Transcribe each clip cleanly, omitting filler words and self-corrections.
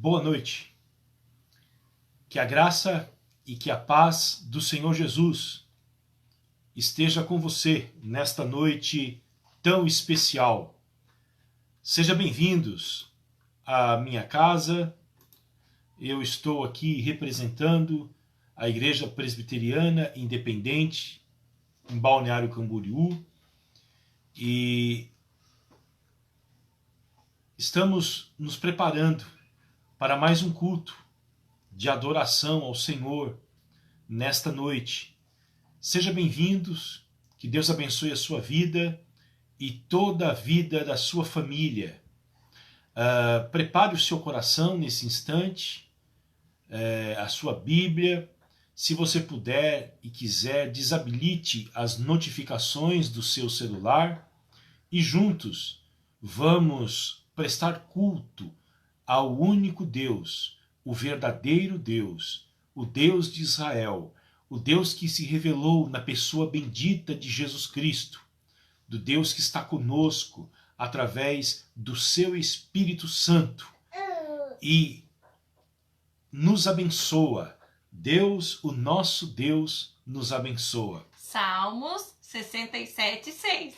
Boa noite. Que a graça e que a paz do Senhor Jesus esteja com você nesta noite tão especial. Sejam bem-vindos à minha casa. Eu estou aqui representando a Igreja Presbiteriana Independente em Balneário Camboriú e estamos nos preparando para mais um culto de adoração ao Senhor nesta noite. Sejam bem-vindos, que Deus abençoe a sua vida e toda a vida da sua família. Prepare o seu coração nesse instante, a sua Bíblia. Se você puder e quiser, desabilite as notificações do seu celular e juntos vamos prestar culto ao único Deus, o verdadeiro Deus, o Deus de Israel, o Deus que se revelou na pessoa bendita de Jesus Cristo, do Deus que está conosco através do seu Espírito Santo e nos abençoa. Deus, o nosso Deus, nos abençoa. Salmos 67:6.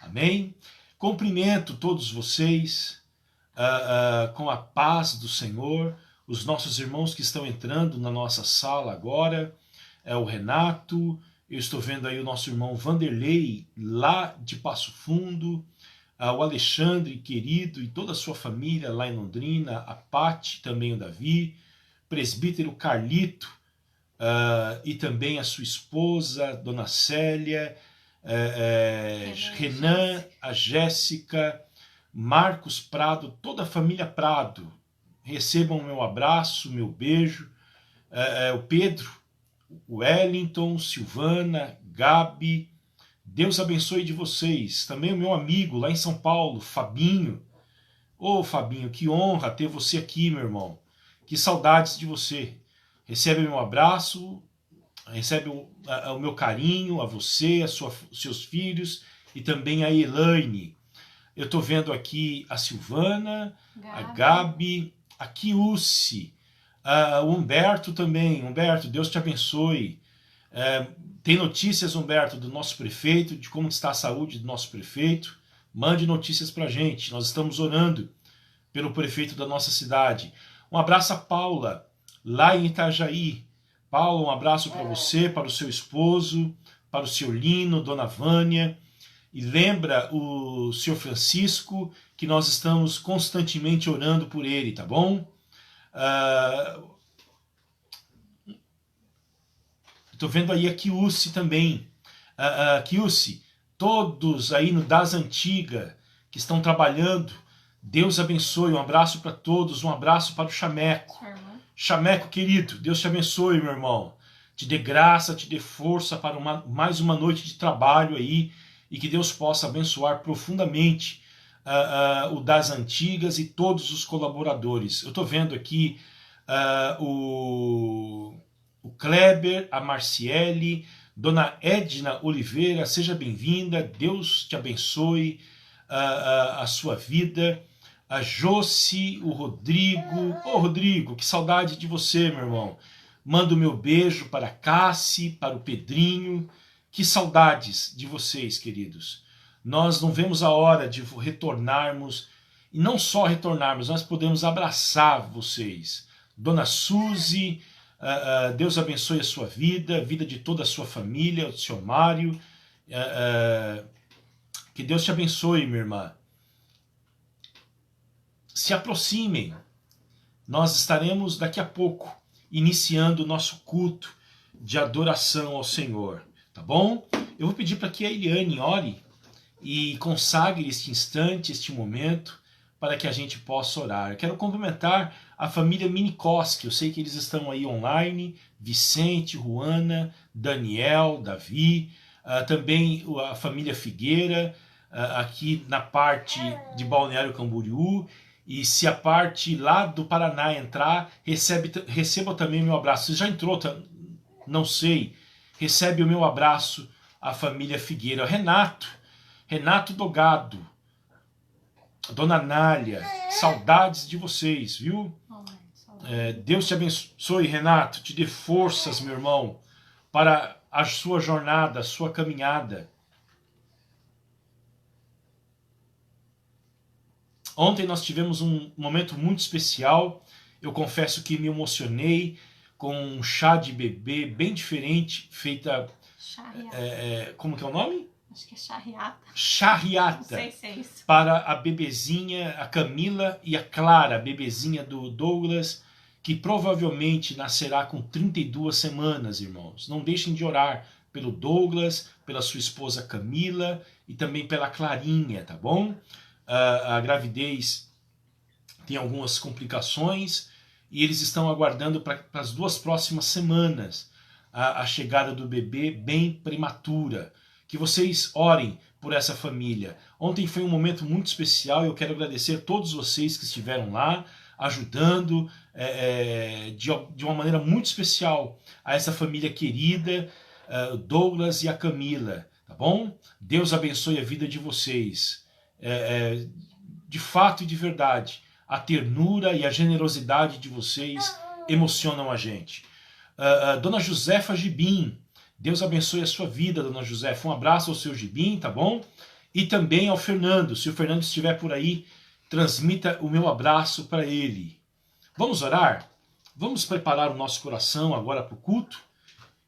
Amém? Cumprimento todos vocês com a paz do Senhor, os nossos irmãos que estão entrando na nossa sala agora, o Renato, eu estou vendo aí o nosso irmão Vanderlei, lá de Passo Fundo, o Alexandre, querido, e toda a sua família lá em Londrina, a Pati, também o Davi, presbítero Carlito, e também a sua esposa, Dona Célia, Renan, a Jéssica, Marcos Prado, toda a família Prado, recebam o meu abraço, meu beijo, o Pedro, o Wellington, Silvana, Gabi, Deus abençoe de vocês, também o meu amigo lá em São Paulo, Fabinho. Ô Fabinho, que honra ter você aqui, meu irmão, que saudades de você. Recebe o meu abraço, recebe o meu carinho a você, seus filhos e também a Elaine. Eu estou vendo aqui a Silvana, a Gabi, a Kiusi, o Humberto também. Humberto, Deus te abençoe. Tem notícias, Humberto, do nosso prefeito, de como está a saúde do nosso prefeito? Mande notícias para a gente. Nós estamos orando pelo prefeito da nossa cidade. Um abraço a Paula, lá em Itajaí. Paula, um abraço para você, para o seu esposo, para o seu Lino, Dona Vânia. E lembra o senhor Francisco que nós estamos constantemente orando por ele, tá bom? Estou vendo aí a Kiusi também. Kiusi, todos aí no Das Antigas que estão trabalhando, Deus abençoe. Um abraço para todos, um abraço para o Chameco. Chameco, querido, Deus te abençoe, meu irmão. Te dê graça, te dê força para mais uma noite de trabalho aí e que Deus possa abençoar profundamente o Das Antigas e todos os colaboradores. Eu estou vendo aqui o Kleber, a Marciele, Dona Edna Oliveira, seja bem-vinda, Deus te abençoe a sua vida. A Josi, o Rodrigo. Rodrigo, que saudade de você, meu irmão. Mando o meu beijo para a Cassi, para o Pedrinho. Que saudades de vocês, queridos. Nós não vemos a hora de retornarmos, e não só retornarmos, nós podemos abraçar vocês. Dona Suzy, Deus abençoe a sua vida, a vida de toda a sua família, o seu Mário. Que Deus te abençoe, minha irmã. Se aproximem, nós estaremos daqui a pouco iniciando o nosso culto de adoração ao Senhor, tá bom? Eu vou pedir para que a Eliane ore e consagre este instante, este momento, para que a gente possa orar. Eu quero cumprimentar a família Minicoski, eu sei que eles estão aí online, Vicente, Juana, Daniel, Davi, também a família Figueira, aqui na parte de Balneário Camboriú. E se a parte lá do Paraná entrar, receba também o meu abraço. Você já entrou? Não sei. Recebe o meu abraço, a família Figueira. Renato Dogado, Dona Nália, saudades de vocês, viu? Deus te abençoe, Renato, te dê forças, meu irmão, para a sua jornada, a sua caminhada. Ontem nós tivemos um momento muito especial. Eu confesso que me emocionei com um chá de bebê bem diferente, feita... como que é o nome? Acho que é charriata. Charriata. Não sei se é isso. Para a bebezinha, a Camila e a Clara, a bebezinha do Douglas, que provavelmente nascerá com 32 semanas, irmãos. Não deixem de orar pelo Douglas, pela sua esposa Camila e também pela Clarinha, tá bom? A gravidez tem algumas complicações e eles estão aguardando para as 2 próximas semanas a chegada do bebê bem prematura. Que vocês orem por essa família. Ontem foi um momento muito especial e eu quero agradecer a todos vocês que estiveram lá, ajudando de uma maneira muito especial a essa família querida, Douglas e a Camila, tá bom? Deus abençoe a vida de vocês. De fato e de verdade, a ternura e a generosidade de vocês emocionam a gente. Dona Josefa Gibim, Deus abençoe a sua vida, Dona Josefa. Um abraço ao seu Gibim, tá bom? E também ao Fernando. Se o Fernando estiver por aí, transmita o meu abraço para ele. Vamos orar? Vamos preparar o nosso coração agora para o culto?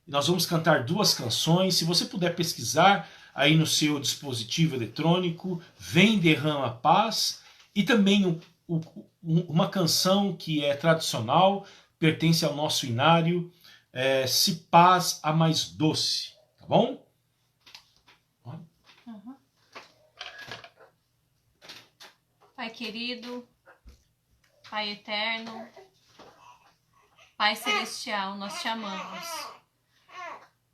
Nós vamos cantar 2 canções. Se você puder pesquisar aí no seu dispositivo eletrônico, Vem Derrama Paz, e também uma canção que é tradicional, pertence ao nosso inário, Se Paz a Mais Doce, tá bom? Uhum. Pai querido, Pai eterno, Pai celestial, nós te amamos.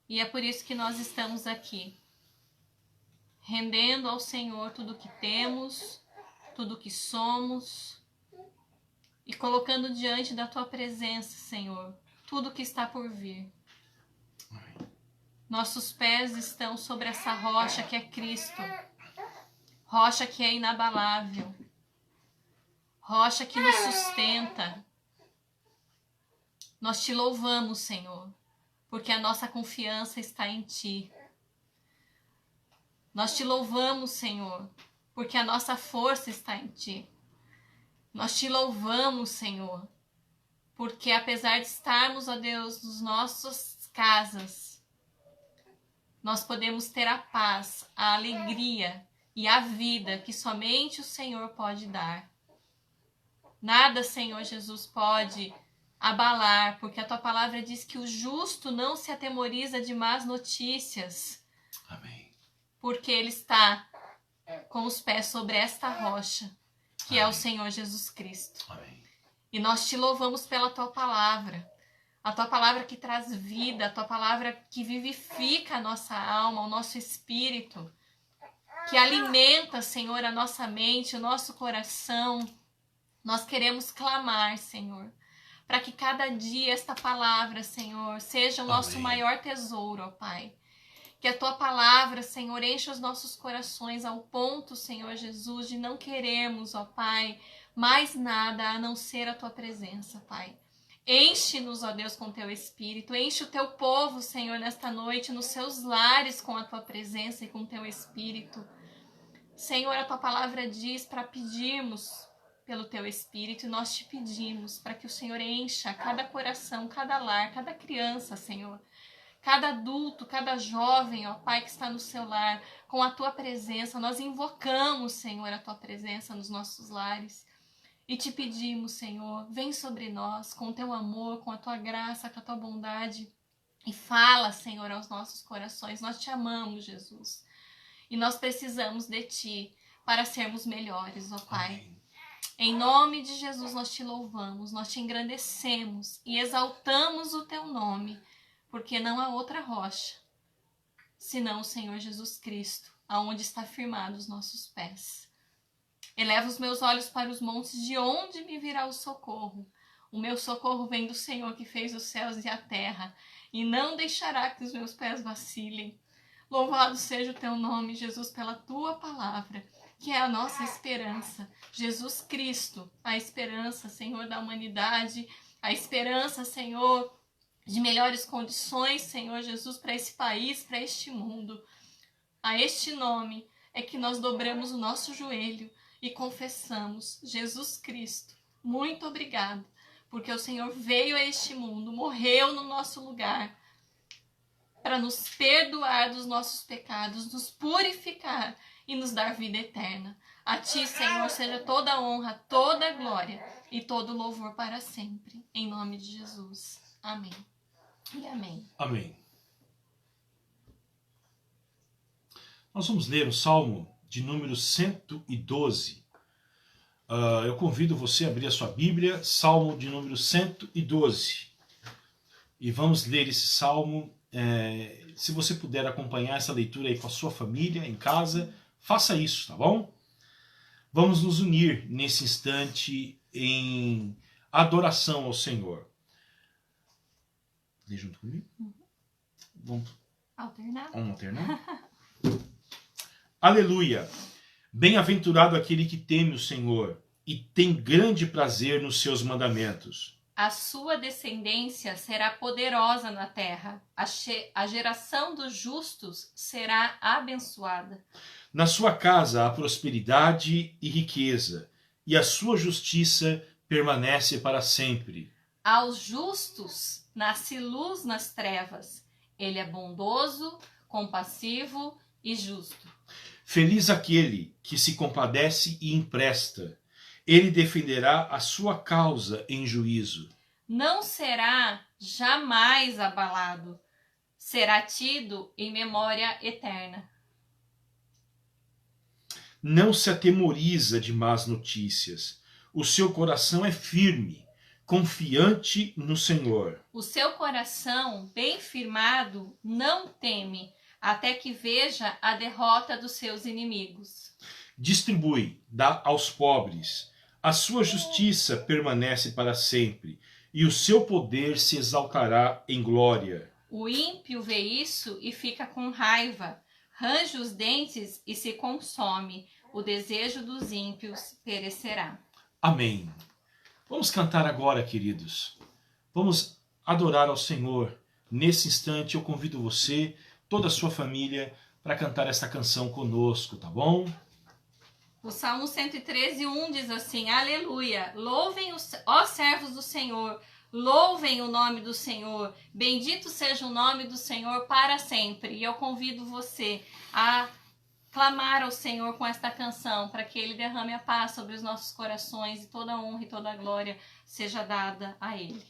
E é por isso que nós estamos aqui, rendendo ao Senhor tudo que temos, tudo que somos, e colocando diante da tua presença, Senhor, tudo que está por vir. Nossos pés estão sobre essa rocha que é Cristo, rocha que é inabalável, rocha que nos sustenta. Nós te louvamos, Senhor, porque a nossa confiança está em ti. Nós te louvamos, Senhor, porque a nossa força está em ti. Nós te louvamos, Senhor, porque apesar de estarmos, ó Deus, nas nossas casas, nós podemos ter a paz, a alegria e a vida que somente o Senhor pode dar. Nada, Senhor Jesus, pode abalar, porque a tua palavra diz que o justo não se atemoriza de más notícias. Amém. Porque ele está com os pés sobre esta rocha, que Amém. É o Senhor Jesus Cristo. Amém. E nós te louvamos pela tua palavra, a tua palavra que traz vida, a tua palavra que vivifica a nossa alma, o nosso espírito, que alimenta, Senhor, a nossa mente, o nosso coração. Nós queremos clamar, Senhor, para que cada dia esta palavra, Senhor, seja o nosso Amém. Maior tesouro, ó Pai. Que a tua palavra, Senhor, encha os nossos corações ao ponto, Senhor Jesus, de não querermos, ó Pai, mais nada a não ser a tua presença, Pai. Enche-nos, ó Deus, com teu Espírito. Enche o teu povo, Senhor, nesta noite, nos seus lares com a tua presença e com teu Espírito. Senhor, a tua palavra diz para pedirmos pelo teu Espírito, e nós te pedimos para que o Senhor encha cada coração, cada lar, cada criança, Senhor, cada adulto, cada jovem, ó Pai, que está no seu lar, com a tua presença. Nós invocamos, Senhor, a tua presença nos nossos lares e te pedimos, Senhor, vem sobre nós com o teu amor, com a tua graça, com a tua bondade e fala, Senhor, aos nossos corações. Nós te amamos, Jesus, e nós precisamos de ti para sermos melhores, ó Pai. Amém. Em nome de Jesus nós te louvamos, nós te engrandecemos e exaltamos o teu nome, porque não há outra rocha, senão o Senhor Jesus Cristo, aonde está firmado os nossos pés. Eleva os meus olhos para os montes, de onde me virá o socorro? O meu socorro vem do Senhor que fez os céus e a terra, e não deixará que os meus pés vacilem. Louvado seja o teu nome, Jesus, pela tua palavra, que é a nossa esperança. Jesus Cristo, a esperança, Senhor, da humanidade, a esperança, Senhor, de melhores condições, Senhor Jesus, para esse país, para este mundo. A este nome é que nós dobramos o nosso joelho e confessamos: Jesus Cristo, muito obrigado, porque o Senhor veio a este mundo, morreu no nosso lugar, para nos perdoar dos nossos pecados, nos purificar e nos dar vida eterna. A Ti, Senhor, seja toda a honra, toda a glória e todo o louvor para sempre. Em nome de Jesus. Amém. E amém. Amém. Nós vamos ler o Salmo de número 112. Eu convido você a abrir a sua Bíblia, Salmo de número 112. E vamos ler esse Salmo. Se você puder acompanhar essa leitura aí com a sua família, em casa, faça isso, tá bom? Vamos nos unir nesse instante em adoração ao Senhor. Lê junto comigo? Vamos alternar? Vamos alternar? Aleluia! Bem-aventurado aquele que teme o Senhor e tem grande prazer nos seus mandamentos. A sua descendência será poderosa na terra. A geração dos justos será abençoada. Na sua casa há prosperidade e riqueza, e a sua justiça permanece para sempre. Aos justos nasce luz nas trevas. Ele é bondoso, compassivo e justo. Feliz aquele que se compadece e empresta. Ele defenderá a sua causa em juízo. Não será jamais abalado. Será tido em memória eterna. Não se atemoriza de más notícias. O seu coração é firme, confiante no Senhor. O seu coração, bem firmado, não teme, até que veja a derrota dos seus inimigos. Distribui, dá aos pobres. A sua justiça permanece para sempre, e o seu poder se exaltará em glória. O ímpio vê isso e fica com raiva, range os dentes e se consome. O desejo dos ímpios perecerá. Amém. Vamos cantar agora, queridos. Vamos adorar ao Senhor. Nesse instante eu convido você, toda a sua família, para cantar esta canção conosco, tá bom? O Salmo 113:1 diz assim: Aleluia! Louvem ó servos do Senhor, louvem o nome do Senhor, bendito seja o nome do Senhor para sempre. E eu convido você a clamar ao Senhor com esta canção, para que Ele derrame a paz sobre os nossos corações e toda a honra e toda a glória seja dada a Ele.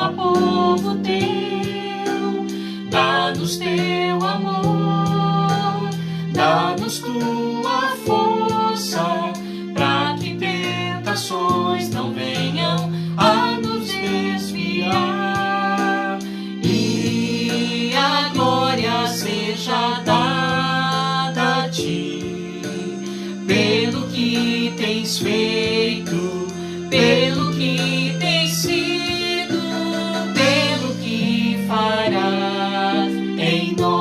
Povo teu, dá-nos teu amor, dá-nos tua força, para que tentações não venham a nos desviar, e a glória seja dada a ti, pelo que tens feito, pelo que tens sido, farás em nós.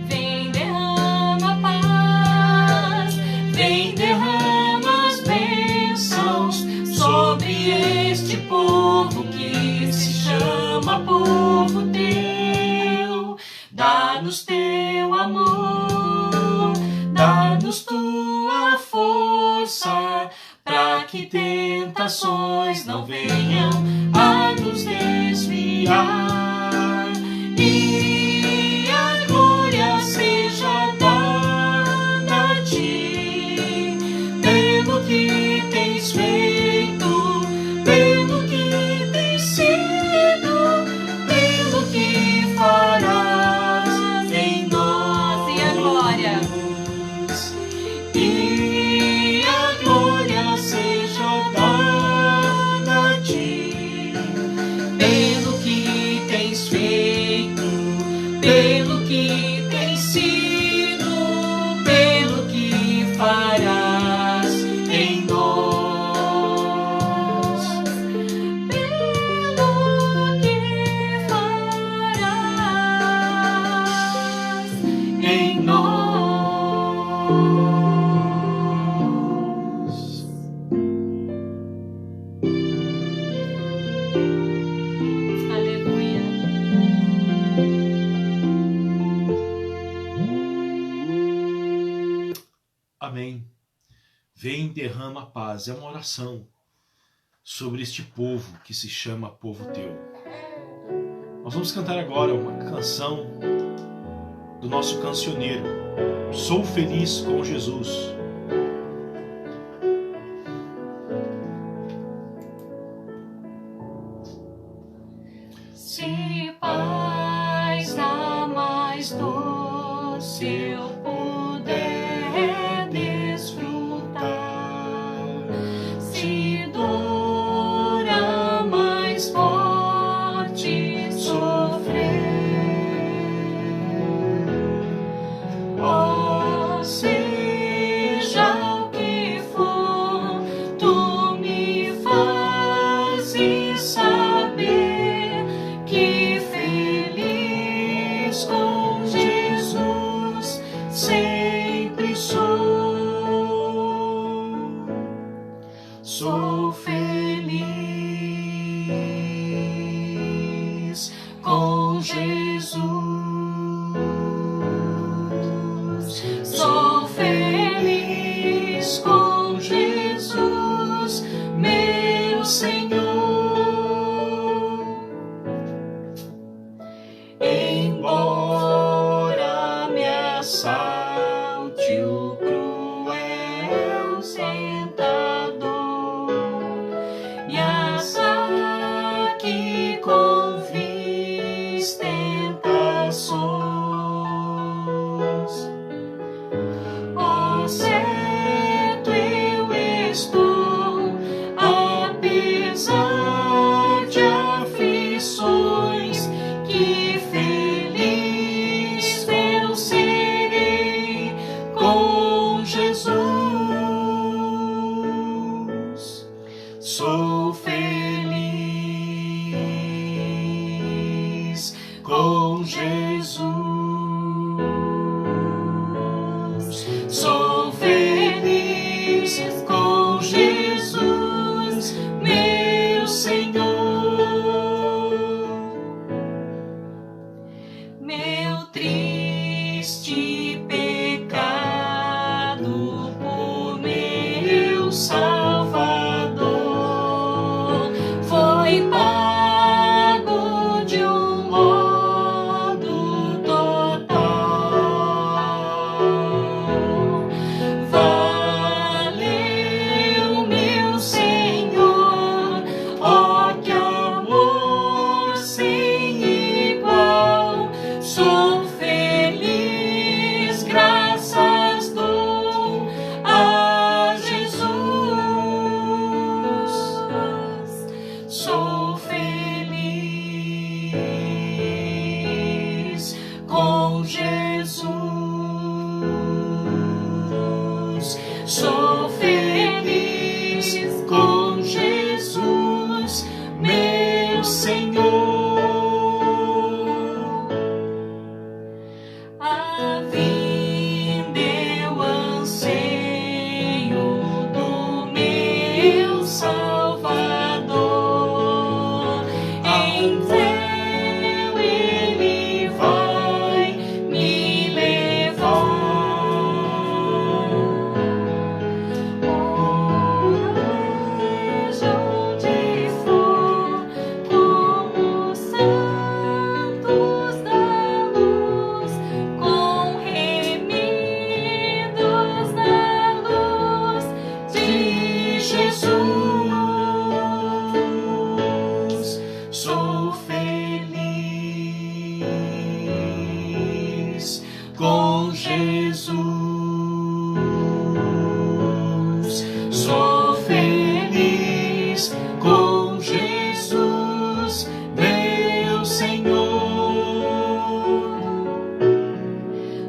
Vem, derrama paz, vem, derrama as bênçãos sobre este povo que se chama povo teu. Dá-nos teu amor, dá-nos tua força, para que tentações não venham a nos desviar, e a glória seja dada a ti, pelo que tens feito, pelo que tens sido, pelo que farás em nós, e a glória, e a glória seja dada a ti. Amém. Vem, derrama a paz. É uma oração sobre este povo que se chama povo teu. Nós vamos cantar agora uma canção do nosso cancioneiro. Sou feliz com Jesus. Se paz a mais doce eu puder desfrutar, se dor a mais forte sofrer, oh, seja o que for, tu me fazes saber que feliz com Jesus sempre sou. Sou feliz com Jesus. Sou feliz com Jesus, meu Senhor. Embora me assalte o cruel tentador e ataque com vis tentações, ó, certo eu estou, apesar de aflições, que feliz eu serei com Jesus. Sou feliz com Jesus. Sou feliz com Jesus, meu Senhor. Meu triste pecado por meu Salvador foi pago de um modo total. Valeu, meu Senhor, ó, que amor sem igual. Sou feliz, graças dou a Jesus. Sou feliz com Jesus. Sou feliz com Jesus, meu Senhor. A vinda eu anseio do meu Salvador. Em céu ele vai me levar. Seja onde for, como santos da luz, com remidos na luz de Jesus. Sou feliz com Jesus. Sou feliz com Jesus, meu Senhor.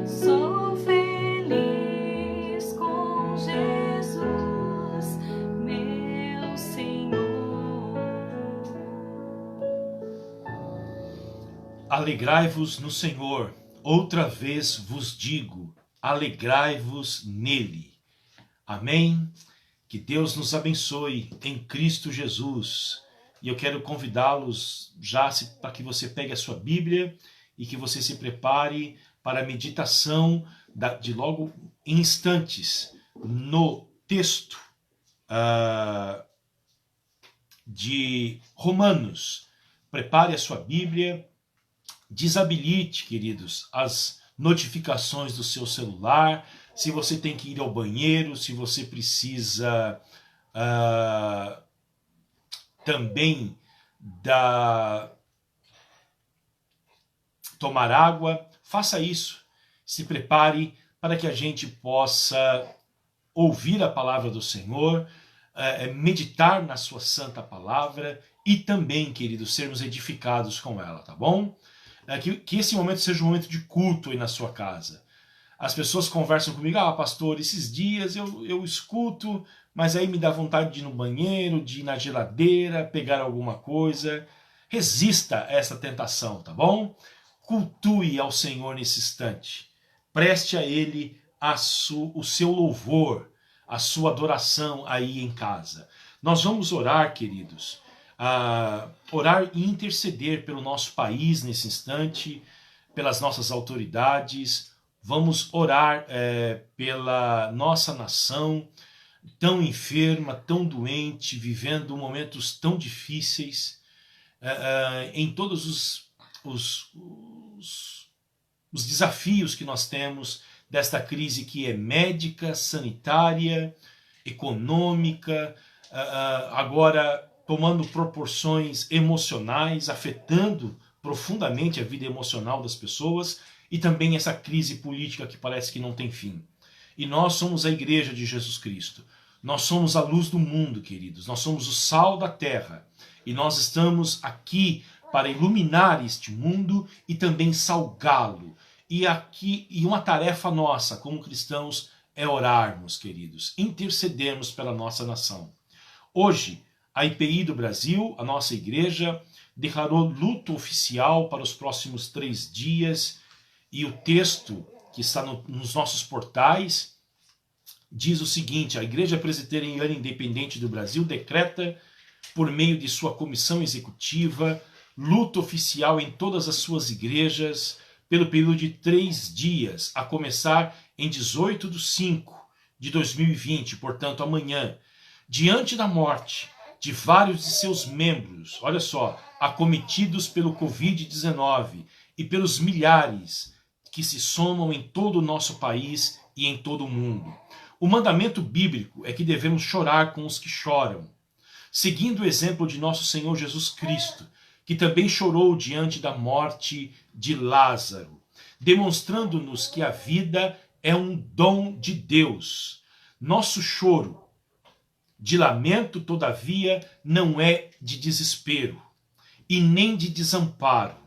Sou feliz com Jesus, meu Senhor. Alegrai-vos no Senhor. Outra vez vos digo, alegrai-vos nele. Amém? Que Deus nos abençoe em Cristo Jesus. E eu quero convidá-los já para que você pegue a sua Bíblia e que você se prepare para a meditação de logo em instantes no texto de Romanos. Prepare a sua Bíblia, desabilite, queridos, as notificações do seu celular, se você tem que ir ao banheiro, se você precisa também tomar água, faça isso. Se prepare para que a gente possa ouvir a palavra do Senhor, meditar na sua santa palavra e também, queridos, sermos edificados com ela, tá bom? Que esse momento seja um momento de culto aí na sua casa. As pessoas conversam comigo, pastor, esses dias eu escuto, mas aí me dá vontade de ir no banheiro, de ir na geladeira, pegar alguma coisa. Resista a essa tentação, tá bom? Cultue ao Senhor nesse instante. Preste a Ele o seu louvor, a sua adoração aí em casa. Nós vamos orar, queridos, orar e interceder pelo nosso país nesse instante, pelas nossas autoridades. Vamos orar pela nossa nação, tão enferma, tão doente, vivendo momentos tão difíceis, em todos os desafios que nós temos desta crise que é médica, sanitária, econômica, agora tomando proporções emocionais, afetando profundamente a vida emocional das pessoas, e também essa crise política que parece que não tem fim. E nós somos a Igreja de Jesus Cristo. Nós somos a luz do mundo, queridos. Nós somos o sal da terra. E nós estamos aqui para iluminar este mundo e também salgá-lo. E uma tarefa nossa, como cristãos, é orarmos, queridos, intercedermos pela nossa nação. Hoje, a IPI do Brasil, a nossa igreja, declarou luto oficial para os próximos 3 dias, e o texto que está nos nossos portais diz o seguinte: a Igreja Presbiteriana Independente do Brasil decreta, por meio de sua comissão executiva, luto oficial em todas as suas igrejas, pelo período de 3 dias, a começar em 18/5/2020, portanto amanhã, diante da morte de vários de seus membros, olha só, acometidos pelo Covid-19 e pelos milhares que se somam em todo o nosso país e em todo o mundo. O mandamento bíblico é que devemos chorar com os que choram, seguindo o exemplo de nosso Senhor Jesus Cristo, que também chorou diante da morte de Lázaro, demonstrando-nos que a vida é um dom de Deus. Nosso choro de lamento, todavia, não é de desespero, e nem de desamparo,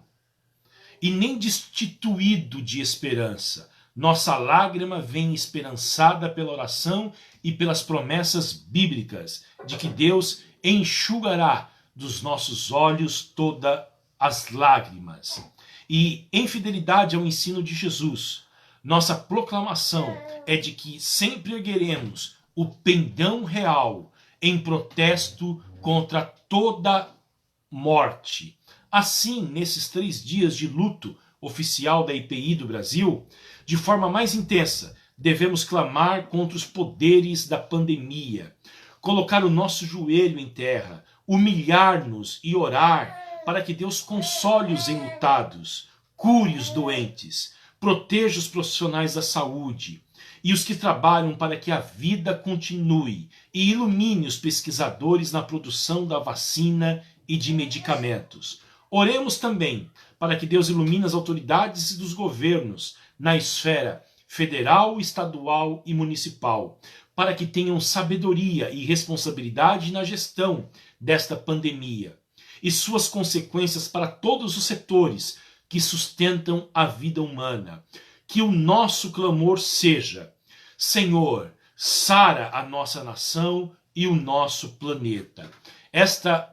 e nem destituído de esperança. Nossa lágrima vem esperançada pela oração e pelas promessas bíblicas de que Deus enxugará dos nossos olhos todas as lágrimas. E em fidelidade ao ensino de Jesus, nossa proclamação é de que sempre ergueremos o pendão real em protesto contra toda morte. Assim, nesses 3 dias de luto oficial da IPI do Brasil, de forma mais intensa, devemos clamar contra os poderes da pandemia, colocar o nosso joelho em terra, humilhar-nos e orar para que Deus console os enlutados, cure os doentes, proteja os profissionais da saúde e os que trabalham para que a vida continue e ilumine os pesquisadores na produção da vacina e de medicamentos. Oremos também para que Deus ilumine as autoridades dos governos na esfera federal, estadual e municipal, para que tenham sabedoria e responsabilidade na gestão desta pandemia e suas consequências para todos os setores que sustentam a vida humana. Que o nosso clamor seja: Senhor, sara a nossa nação e o nosso planeta.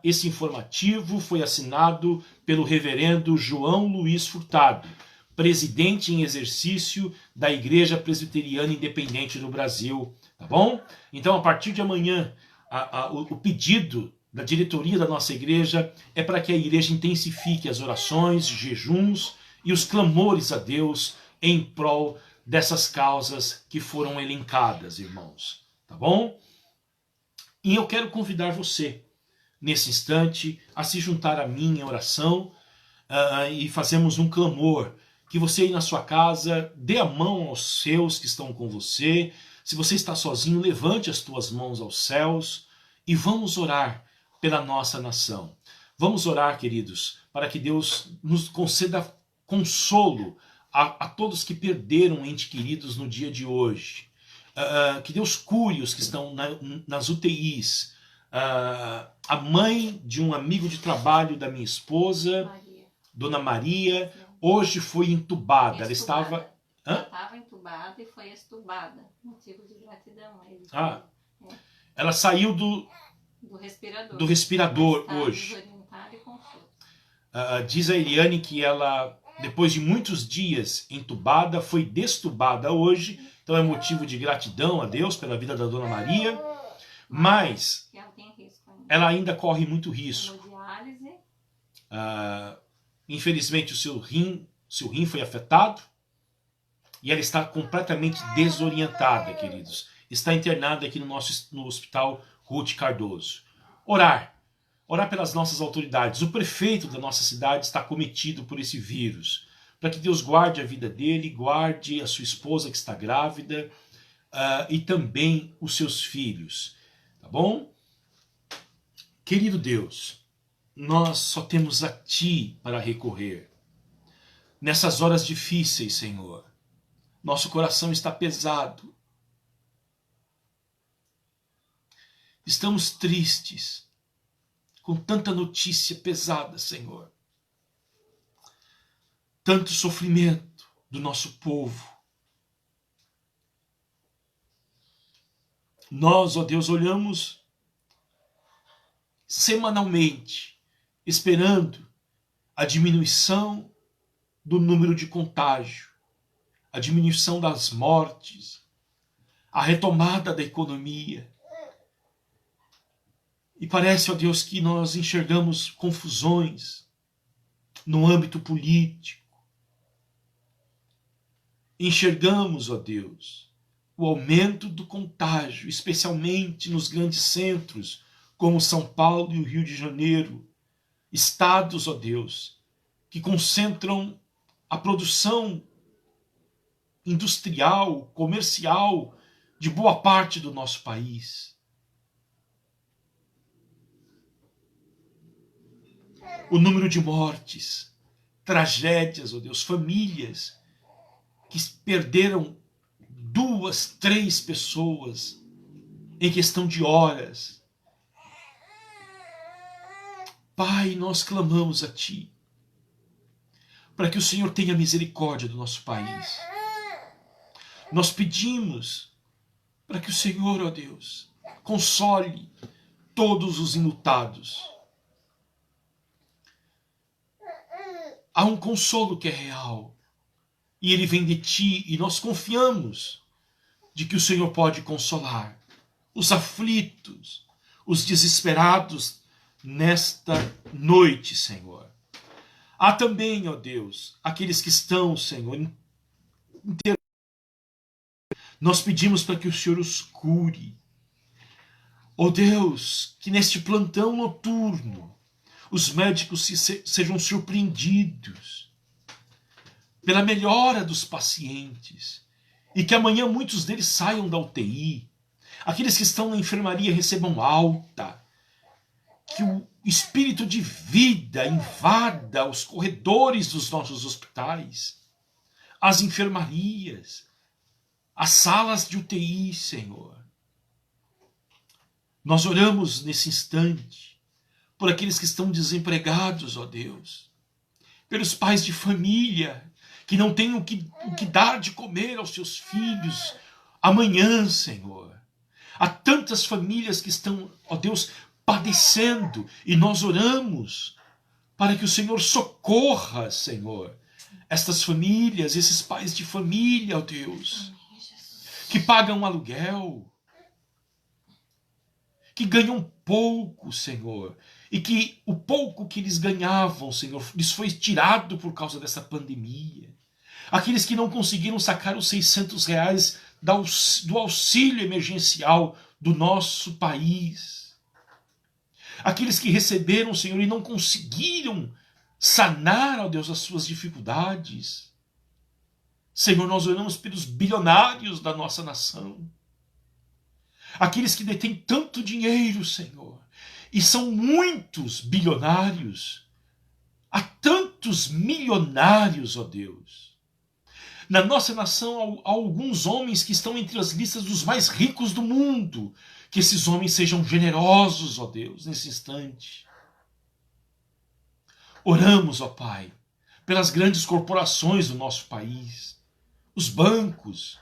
Esse informativo foi assinado pelo reverendo João Luiz Furtado, presidente em exercício da Igreja Presbiteriana Independente do Brasil, tá bom? Então, a partir de amanhã, o pedido da diretoria da nossa igreja é para que a igreja intensifique as orações, jejuns e os clamores a Deus em prol dessas causas que foram elencadas, irmãos. Tá bom? E eu quero convidar você, nesse instante, a se juntar a mim em oração e fazemos um clamor. Que você aí na sua casa dê a mão aos seus que estão com você. Se você está sozinho, levante as tuas mãos aos céus e vamos orar pela nossa nação. Vamos orar, queridos, para que Deus nos conceda consolo a todos que perderam entes queridos no dia de hoje. Que Deus cure os que estão nas UTIs. A mãe de um amigo de trabalho da minha esposa, Dona Maria, hoje foi entubada. Ela estava... Ela estava entubada e foi extubada. Motivo de gratidão. Ela saiu do respirador hoje. Diz a Eliane que ela, depois de muitos dias entubada, foi destubada hoje. Então é motivo de gratidão a Deus pela vida da Dona Maria. Mas ela ainda corre muito risco. Infelizmente o seu rim foi afetado. E ela está completamente desorientada, queridos. Está internada aqui no Hospital Ruth Cardoso. Orar pelas nossas autoridades. O prefeito da nossa cidade está cometido por esse vírus. Para que Deus guarde a vida dele, guarde a sua esposa que está grávida e também os seus filhos. Tá bom? Querido Deus, nós só temos a Ti para recorrer. Nessas horas difíceis, Senhor, nosso coração está pesado. Estamos tristes com tanta notícia pesada, Senhor. Tanto sofrimento do nosso povo. Nós, ó Deus, olhamos semanalmente, esperando a diminuição do número de contágio, a diminuição das mortes, a retomada da economia. E parece, ó Deus, que nós enxergamos confusões no âmbito político. Enxergamos, ó Deus, o aumento do contágio, especialmente nos grandes centros, como São Paulo e o Rio de Janeiro. Estados, ó Deus, que concentram a produção industrial, comercial, de boa parte do nosso país. O número de mortes, tragédias, ó Deus, famílias que perderam 2, 3 pessoas em questão de horas. Pai, nós clamamos a Ti, para que o Senhor tenha misericórdia do nosso país. Nós pedimos para que o Senhor, ó Deus, console todos os enlutados. Há um consolo que é real, e ele vem de Ti, e nós confiamos de que o Senhor pode consolar os aflitos, os desesperados nesta noite, Senhor. Há também, ó Deus, aqueles que estão, Senhor, nós pedimos para que o Senhor os cure. Ó Deus, que neste plantão noturno os médicos sejam surpreendidos pela melhora dos pacientes e que amanhã muitos deles saiam da UTI. Aqueles que estão na enfermaria recebam alta. Que o espírito de vida invada os corredores dos nossos hospitais, as enfermarias, as salas de UTI, Senhor. Nós oramos nesse instante por aqueles que estão desempregados, ó Deus, pelos pais de família que não têm o que dar de comer aos seus filhos amanhã, Senhor. Há tantas famílias que estão, ó Deus, padecendo, e nós oramos para que o Senhor socorra, Senhor, estas famílias, esses pais de família, ó Deus, que pagam aluguel, que ganham pouco, Senhor, e que o pouco que eles ganhavam, Senhor, lhes foi tirado por causa dessa pandemia. aqueles que não conseguiram sacar os R$ 600 do auxílio emergencial do nosso país, aqueles que receberam, Senhor, e não conseguiram sanar, ó Deus, as suas dificuldades. Senhor, nós oramos pelos bilionários da nossa nação, aqueles que detêm tanto dinheiro, Senhor, e são muitos bilionários, há tantos milionários, ó Deus. Na nossa nação há alguns homens que estão entre as listas dos mais ricos do mundo. Que esses homens sejam generosos, ó Deus, nesse instante. Oramos, ó Pai, pelas grandes corporações do nosso país, os bancos,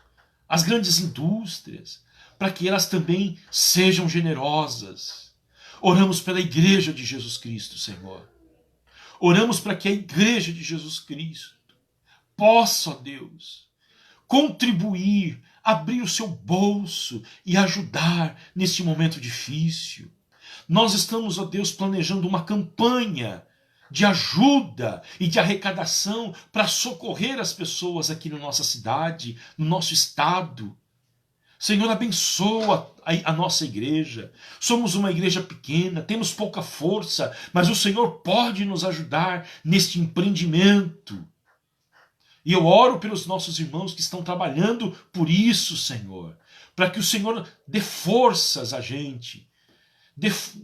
as grandes indústrias, para que elas também sejam generosas. Oramos pela Igreja de Jesus Cristo, Senhor. Oramos para que a Igreja de Jesus Cristo possa, ó Deus, contribuir, abrir o seu bolso e ajudar neste momento difícil. Nós estamos, ó Deus, planejando uma campanha de ajuda e de arrecadação para socorrer as pessoas aqui na nossa cidade, no nosso estado. Senhor, abençoa a nossa igreja. Somos uma igreja pequena, temos pouca força, mas o Senhor pode nos ajudar neste empreendimento. E eu oro pelos nossos irmãos que estão trabalhando por isso, Senhor, para que o Senhor dê forças a gente,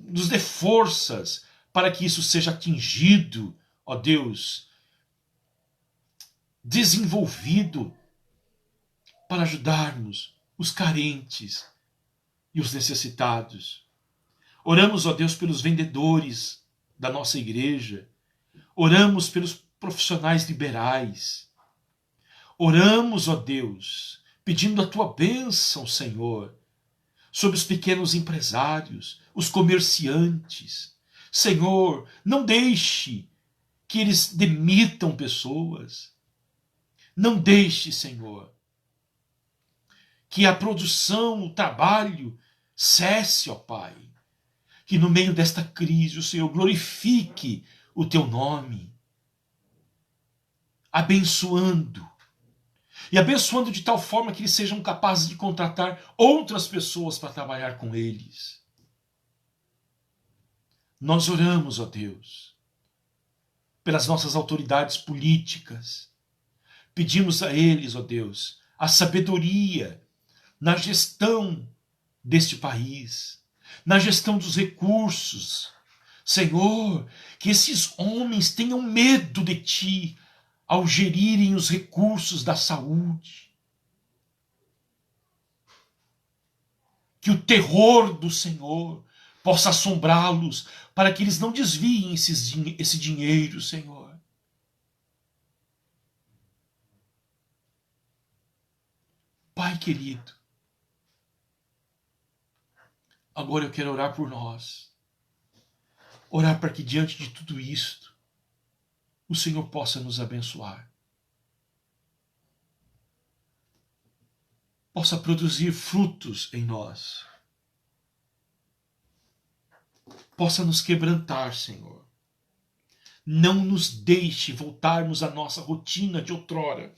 nos dê forças para que isso seja atingido, ó Deus, desenvolvido, para ajudarmos os carentes e os necessitados. Oramos, ó Deus, pelos vendedores da nossa igreja. Oramos pelos profissionais liberais. Oramos, ó Deus, pedindo a tua bênção, Senhor, sobre os pequenos empresários, os comerciantes. Senhor, não deixe que eles demitam pessoas. Não deixe, Senhor, que a produção, o trabalho cesse, ó Pai. Que no meio desta crise o Senhor glorifique o teu nome, abençoando. E abençoando de tal forma que eles sejam capazes de contratar outras pessoas para trabalhar com eles. Nós oramos, ó Deus, pelas nossas autoridades políticas. Pedimos a eles, ó Deus, a sabedoria na gestão deste país, na gestão dos recursos. Senhor, que esses homens tenham medo de ti ao gerirem os recursos da saúde. Que o terror do Senhor possa assombrá-los, para que eles não desviem esse dinheiro, Senhor. Pai querido, agora eu quero orar por nós. Orar para que diante de tudo isto, o Senhor possa nos abençoar. Possa produzir frutos em nós. Possa nos quebrantar, Senhor. Não nos deixe voltarmos à nossa rotina de outrora.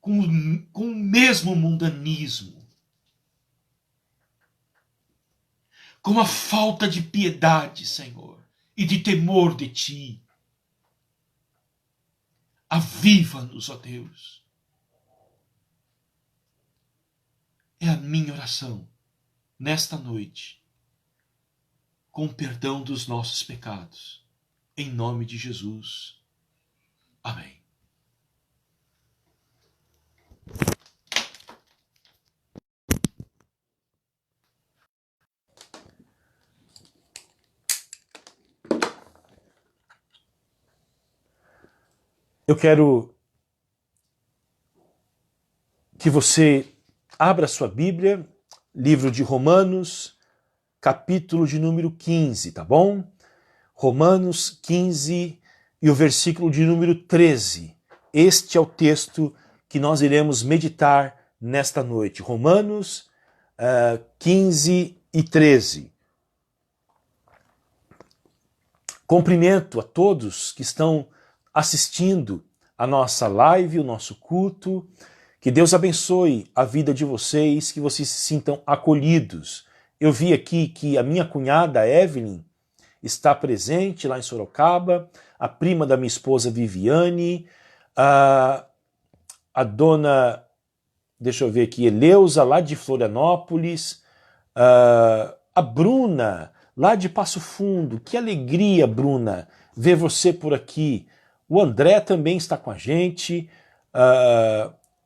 Com o mesmo mundanismo. Com a falta de piedade, Senhor, e de temor de ti. Aviva-nos, ó Deus. É a minha oração nesta noite, com perdão dos nossos pecados, em nome de Jesus. Amém. Eu quero que você abra sua Bíblia, livro de Romanos, capítulo de número 15, tá bom? Romanos 15 e o versículo de número 13. Este é o texto que nós iremos meditar nesta noite. Romanos 15 e 13. Cumprimento a todos que estão assistindo a nossa live, o nosso culto. Que Deus abençoe a vida de vocês, que vocês se sintam acolhidos. Eu vi aqui que a minha cunhada Evelyn está presente lá em Sorocaba, a prima da minha esposa Viviane, a dona, deixa eu ver aqui, Eleusa, lá de Florianópolis, a Bruna, lá de Passo Fundo. Que alegria, Bruna, ver você por aqui. O André também está com a gente,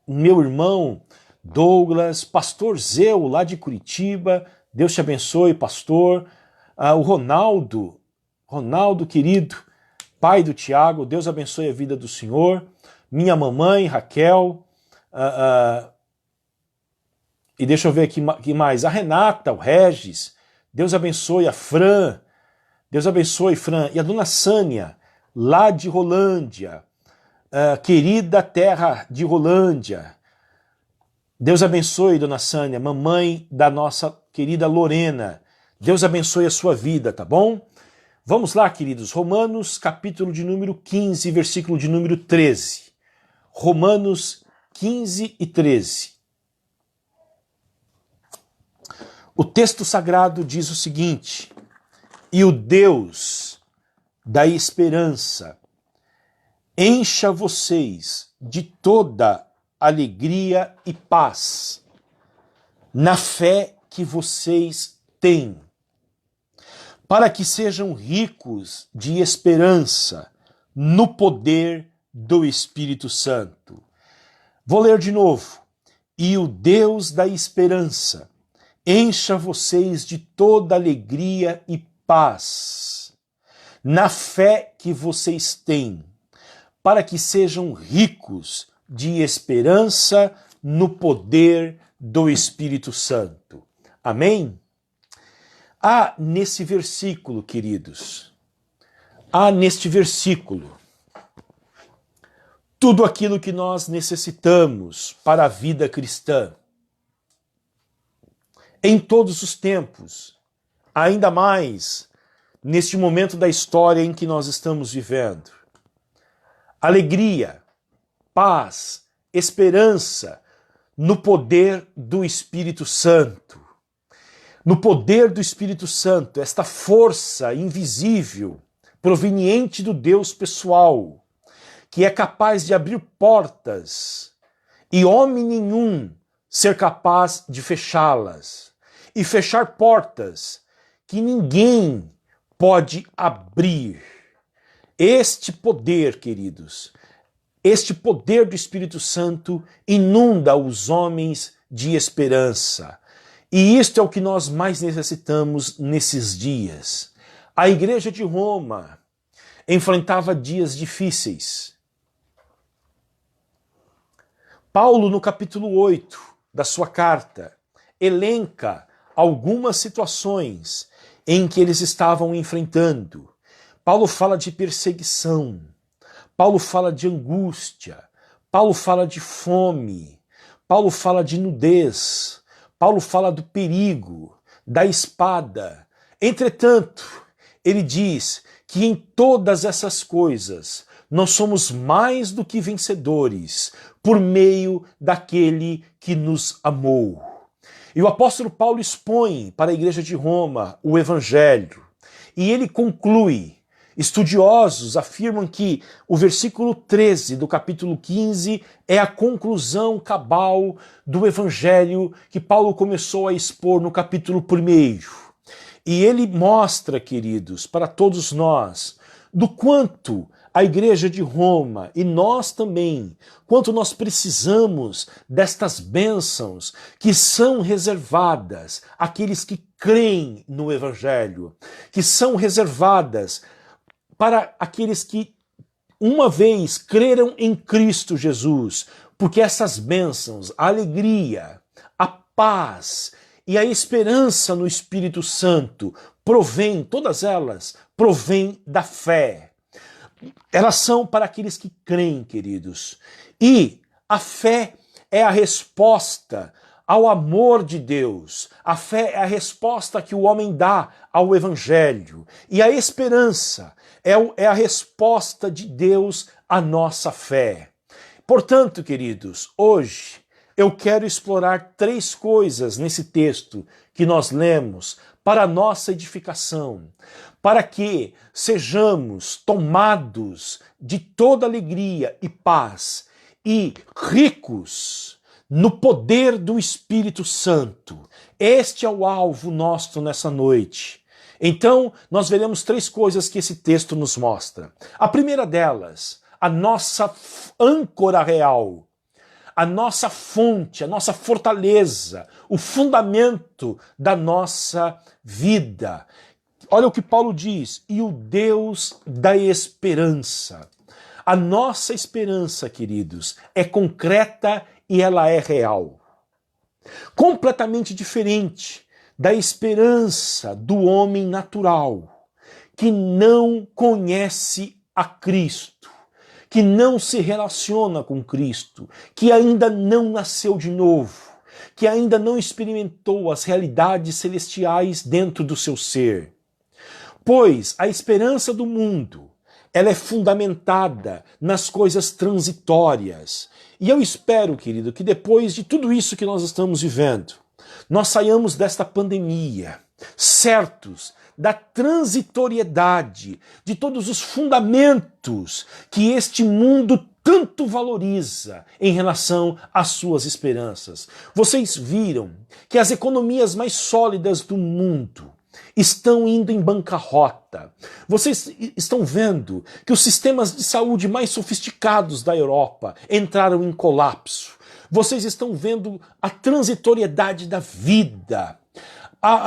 meu irmão Douglas, pastor Zeu, lá de Curitiba. Deus te abençoe, pastor. O Ronaldo, querido, pai do Tiago, Deus abençoe a vida do senhor. Minha mamãe, Raquel, e deixa eu ver aqui que mais, a Renata, o Regis, Deus abençoe a Fran, Deus abençoe, Fran, e a dona Sânia, lá de Rolândia, querida terra de Rolândia. Deus abençoe, dona Sânia, mamãe da nossa querida Lorena. Deus abençoe a sua vida, tá bom? Vamos lá, queridos. Romanos, capítulo de número 15, versículo de número 13. Romanos 15 e 13. O texto sagrado diz o seguinte: e o Deus da esperança encha vocês de toda alegria e paz na fé que vocês têm, para que sejam ricos de esperança no poder do Espírito Santo. Vou ler de novo. E o Deus da esperança encha vocês de toda alegria e paz na fé que vocês têm, para que sejam ricos de esperança no poder do Espírito Santo. Amém? Há nesse versículo, queridos, neste versículo, tudo aquilo que nós necessitamos para a vida cristã. Em todos os tempos, ainda mais neste momento da história em que nós estamos vivendo. Alegria, paz, esperança no poder do Espírito Santo. No poder do Espírito Santo, esta força invisível, proveniente do Deus pessoal, que é capaz de abrir portas e homem nenhum ser capaz de fechá-las, e fechar portas que ninguém pode abrir. Este poder, queridos, este poder do Espírito Santo inunda os homens de esperança. E isto é o que nós mais necessitamos nesses dias. A igreja de Roma enfrentava dias difíceis. Paulo, no capítulo 8 da sua carta, elenca algumas situações em que eles estavam enfrentando. Paulo fala de perseguição, Paulo fala de angústia, Paulo fala de fome, Paulo fala de nudez, Paulo fala do perigo, da espada. Entretanto, ele diz que em todas essas coisas nós somos mais do que vencedores por meio daquele que nos amou. E o apóstolo Paulo expõe para a igreja de Roma o evangelho. E ele conclui. Estudiosos afirmam que o versículo 13 do capítulo 15 é a conclusão cabal do evangelho que Paulo começou a expor no capítulo 1. E ele mostra, queridos, para todos nós, do quanto a igreja de Roma e nós também, quanto nós precisamos destas bênçãos que são reservadas àqueles que creem no evangelho, que são reservadas para aqueles que uma vez creram em Cristo Jesus, porque essas bênçãos, a alegria, a paz e a esperança no Espírito Santo todas elas provêm da fé. Elas são para aqueles que creem, queridos. E a fé é a resposta ao amor de Deus. A fé é a resposta que o homem dá ao Evangelho. E a esperança é a resposta de Deus a nossa fé. Portanto, queridos, hoje eu quero explorar 3 coisas nesse texto que nós lemos para a nossa edificação, para que sejamos tomados de toda alegria e paz e ricos no poder do Espírito Santo. Este é o alvo nosso nessa noite. Então, nós veremos 3 coisas que esse texto nos mostra. A primeira delas, a nossa âncora real, a nossa fonte, a nossa fortaleza, o fundamento da nossa vida. Olha o que Paulo diz, e o Deus da esperança. A nossa esperança, queridos, é concreta e ela é real. Completamente diferente da esperança do homem natural, que não conhece a Cristo, que não se relaciona com Cristo, que ainda não nasceu de novo, que ainda não experimentou as realidades celestiais dentro do seu ser. Pois a esperança do mundo, ela é fundamentada nas coisas transitórias. E eu espero, querido, que depois de tudo isso que nós estamos vivendo, nós saiamos desta pandemia certos da transitoriedade, de todos os fundamentos que este mundo tanto valoriza em relação às suas esperanças. Vocês viram que as economias mais sólidas do mundo estão indo em bancarrota. Vocês estão vendo que os sistemas de saúde mais sofisticados da Europa entraram em colapso. Vocês estão vendo a transitoriedade da vida.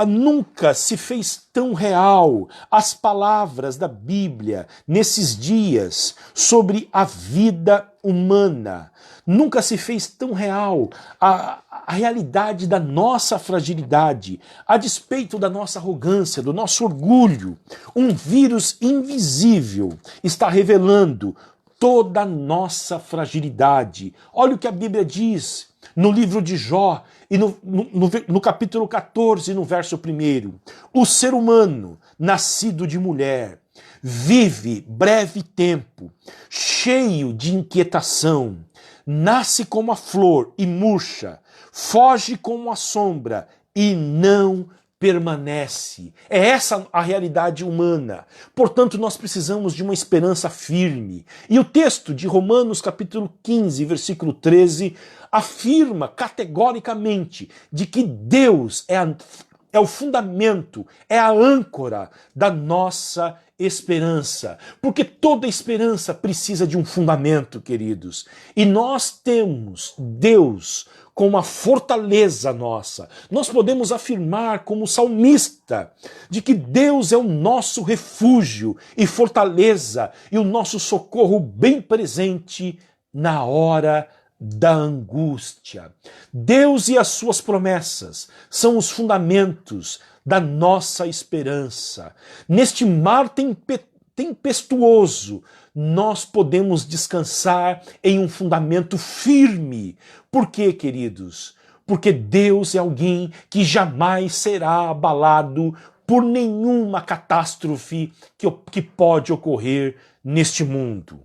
Nunca se fez tão real as palavras da Bíblia nesses dias sobre a vida humana. Nunca se fez tão real a realidade da nossa fragilidade, a despeito da nossa arrogância, do nosso orgulho. Um vírus invisível está revelando toda a nossa fragilidade. Olha o que a Bíblia diz no livro de Jó, e no capítulo 14, no verso 1. O ser humano, nascido de mulher, vive breve tempo, cheio de inquietação, nasce como a flor e murcha, foge como a sombra e não permanece. É essa a realidade humana. Portanto, nós precisamos de uma esperança firme. E o texto de Romanos capítulo 15, versículo 13, afirma categoricamente de que Deus é o fundamento, é a âncora da nossa esperança. Porque toda esperança precisa de um fundamento, queridos. E nós temos Deus como a fortaleza nossa. Nós podemos afirmar como salmista de que Deus é o nosso refúgio e fortaleza e o nosso socorro bem presente na hora da angústia. Deus e as suas promessas são os fundamentos da nossa esperança. Neste mar tempestuoso, nós podemos descansar em um fundamento firme. Por quê, queridos? Porque Deus é alguém que jamais será abalado por nenhuma catástrofe que pode ocorrer neste mundo.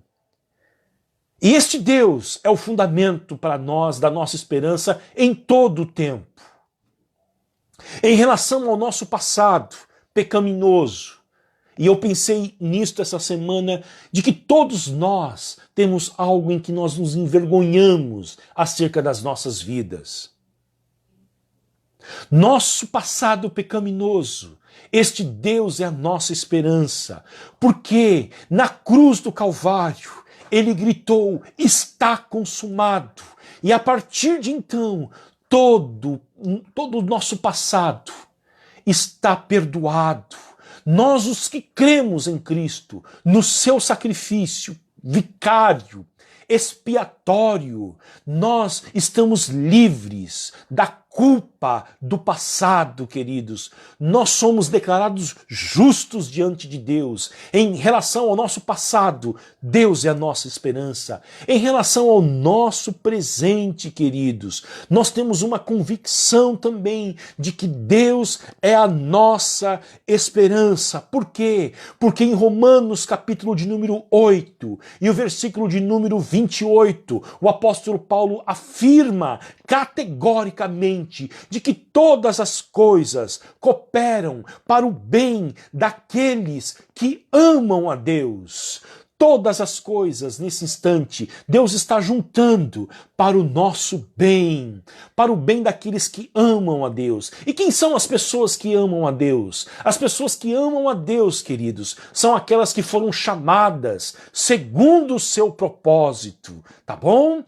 E este Deus é o fundamento para nós, da nossa esperança em todo o tempo. Em relação ao nosso passado pecaminoso, e eu pensei nisto essa semana, de que todos nós temos algo em que nós nos envergonhamos acerca das nossas vidas. Nosso passado pecaminoso, este Deus é a nossa esperança, porque na cruz do Calvário, ele gritou, está consumado. E a partir de então, todo o nosso passado está perdoado. Nós, os que cremos em Cristo, no seu sacrifício vicário, expiatório, nós estamos livres da culpa do passado, queridos. Nós somos declarados justos diante de Deus. Em relação ao nosso passado, Deus é a nossa esperança. Em relação ao nosso presente, queridos, nós temos uma convicção também de que Deus é a nossa esperança. Por quê? Porque em Romanos, capítulo de número 8 e o versículo de número 28, o apóstolo Paulo afirma categoricamente de que todas as coisas cooperam para o bem daqueles que amam a Deus. Todas as coisas, nesse instante, Deus está juntando para o nosso bem, para o bem daqueles que amam a Deus. E quem são as pessoas que amam a Deus? As pessoas que amam a Deus, queridos, são aquelas que foram chamadas segundo o seu propósito, tá bom?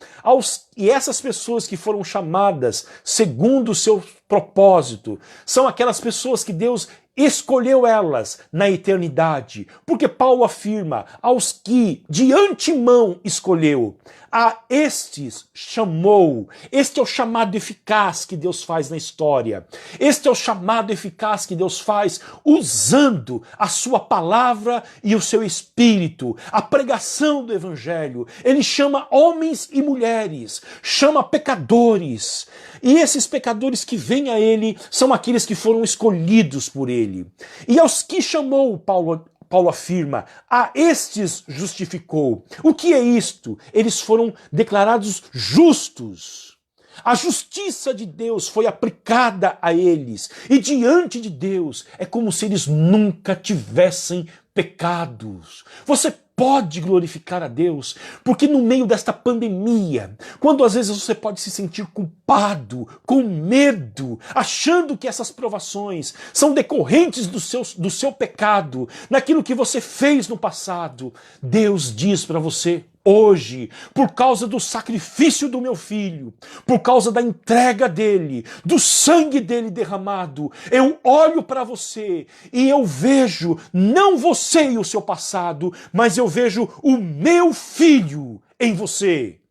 E essas pessoas que foram chamadas segundo o seu propósito são aquelas pessoas que Deus escolheu elas na eternidade, porque Paulo afirma, aos que de antemão escolheu, a estes chamou. Este é o chamado eficaz que Deus faz na história. Este é o chamado eficaz que Deus faz usando a sua palavra e o seu espírito, a pregação do evangelho. Ele chama homens e mulheres, chama pecadores. E esses pecadores que vêm a ele são aqueles que foram escolhidos por ele. E aos que chamou, Paulo afirma, a estes justificou. O que é isto? Eles foram declarados justos. A justiça de Deus foi aplicada a eles. E diante de Deus é como se eles nunca tivessem pecados. Você pode glorificar a Deus, porque no meio desta pandemia, quando às vezes você pode se sentir culpado, com medo, achando que essas provações são decorrentes do seu pecado, naquilo que você fez no passado, Deus diz para você, hoje, por causa do sacrifício do meu filho, por causa da entrega dele, do sangue dele derramado, eu olho para você e eu vejo não você e o seu passado, mas eu vejo o meu filho em você.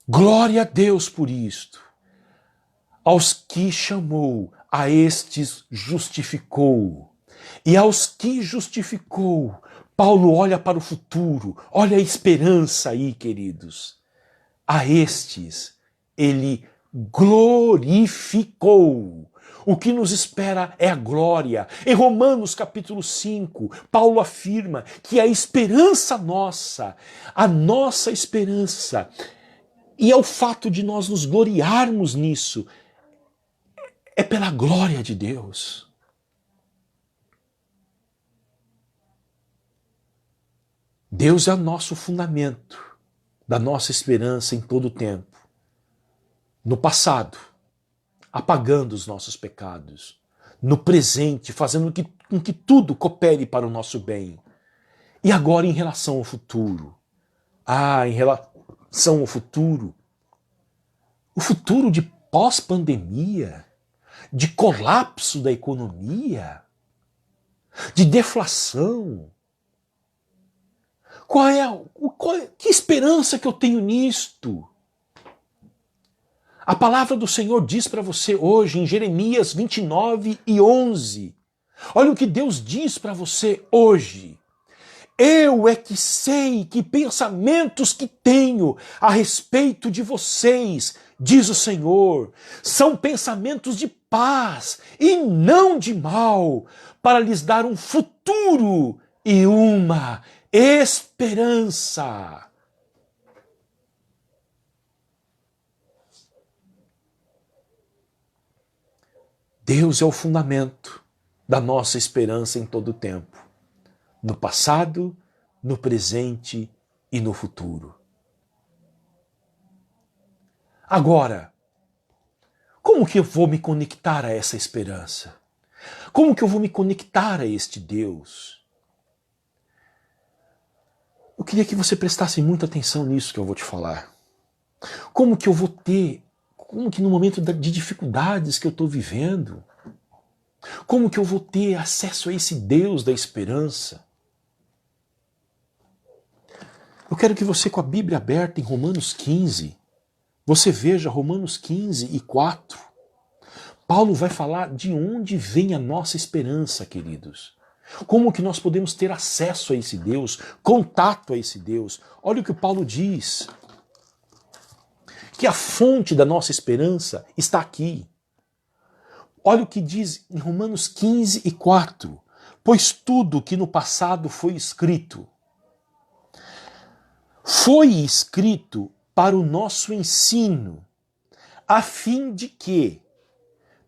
Glória a Deus por isto. Aos que chamou, a estes justificou. E aos que justificou, Paulo olha para o futuro, olha a esperança aí, queridos. A estes ele glorificou. O que nos espera é a glória. Em Romanos capítulo 5, Paulo afirma que a esperança nossa, a nossa esperança, e é o fato de nós nos gloriarmos nisso, é pela glória de Deus. Deus é o nosso fundamento da nossa esperança em todo o tempo. No passado, apagando os nossos pecados. No presente, fazendo com que tudo coopere para o nosso bem. E agora em relação ao futuro. Em relação ao futuro. O futuro de pós-pandemia, de colapso da economia, de deflação. Que esperança que eu tenho nisto? A palavra do Senhor diz para você hoje, em Jeremias 29:11. Olha o que Deus diz para você hoje. Eu é que sei que pensamentos que tenho a respeito de vocês, diz o Senhor, são pensamentos de paz e não de mal, para lhes dar um futuro e uma esperança. Deus é o fundamento da nossa esperança em todo o tempo. No passado, no presente e no futuro. Agora, como que eu vou me conectar a essa esperança? Como que eu vou me conectar a este Deus? Eu queria que você prestasse muita atenção nisso que eu vou te falar. Como que no momento de dificuldades que eu estou vivendo, como que eu vou ter acesso a esse Deus da esperança? Eu quero que você, com a Bíblia aberta em Romanos 15, Você veja Romanos 15 e 4. Paulo vai falar de onde vem a nossa esperança, queridos. Como que nós podemos ter acesso a esse Deus, contato a esse Deus. Olha o que o Paulo diz. Que a fonte da nossa esperança está aqui. Olha o que diz em Romanos 15 e 4. Pois tudo que no passado foi escrito para o nosso ensino, a fim de que,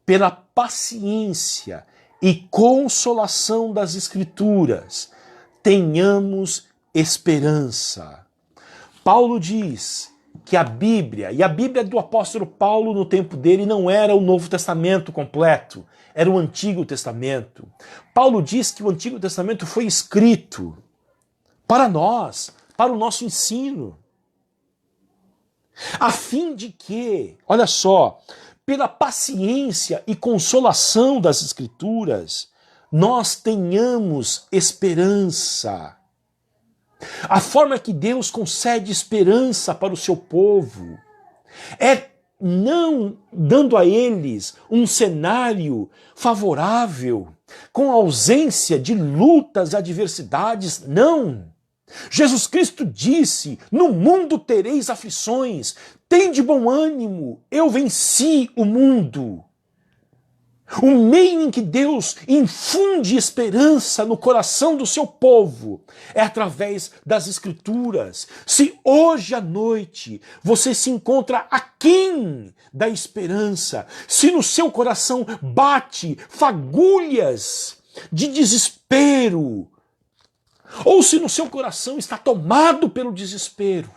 pela paciência e consolação das Escrituras, tenhamos esperança. Paulo diz que a Bíblia, e a Bíblia do apóstolo Paulo no tempo dele não era o Novo Testamento completo, era o Antigo Testamento. Paulo diz que o Antigo Testamento foi escrito para nós, para o nosso ensino, a fim de que, olha só, pela paciência e consolação das Escrituras, nós tenhamos esperança. A forma que Deus concede esperança para o seu povo é não dando a eles um cenário favorável, com ausência de lutas e adversidades, não. Jesus Cristo disse, no mundo tereis aflições, tende bom ânimo, eu venci o mundo. O meio em que Deus infunde esperança no coração do seu povo é através das Escrituras. Se hoje à noite você se encontra aquém da esperança, se no seu coração bate fagulhas de desespero, ou se no seu coração está tomado pelo desespero,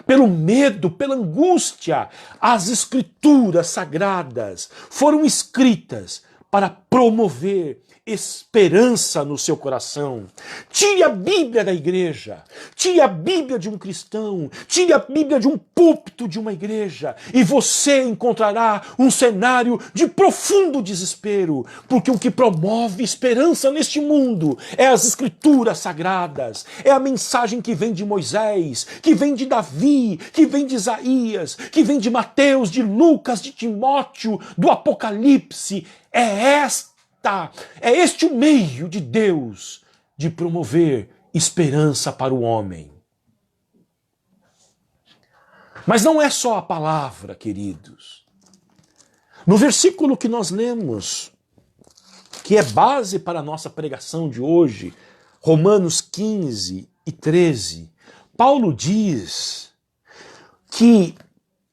pelo medo, pela angústia, as Escrituras sagradas foram escritas para promover esperança no seu coração. Tire a Bíblia da igreja, tire a Bíblia de um cristão, tire a Bíblia de um púlpito de uma igreja e você encontrará um cenário de profundo desespero, porque o que promove esperança neste mundo é as Escrituras sagradas, é a mensagem que vem de Moisés, que vem de Davi, que vem de Isaías, que vem de Mateus, de Lucas, de Timóteo, do Apocalipse. É este o meio de Deus de promover esperança para o homem. Mas não é só a palavra, queridos. No versículo que nós lemos, que é base para a nossa pregação de hoje, Romanos 15 e 13, Paulo diz que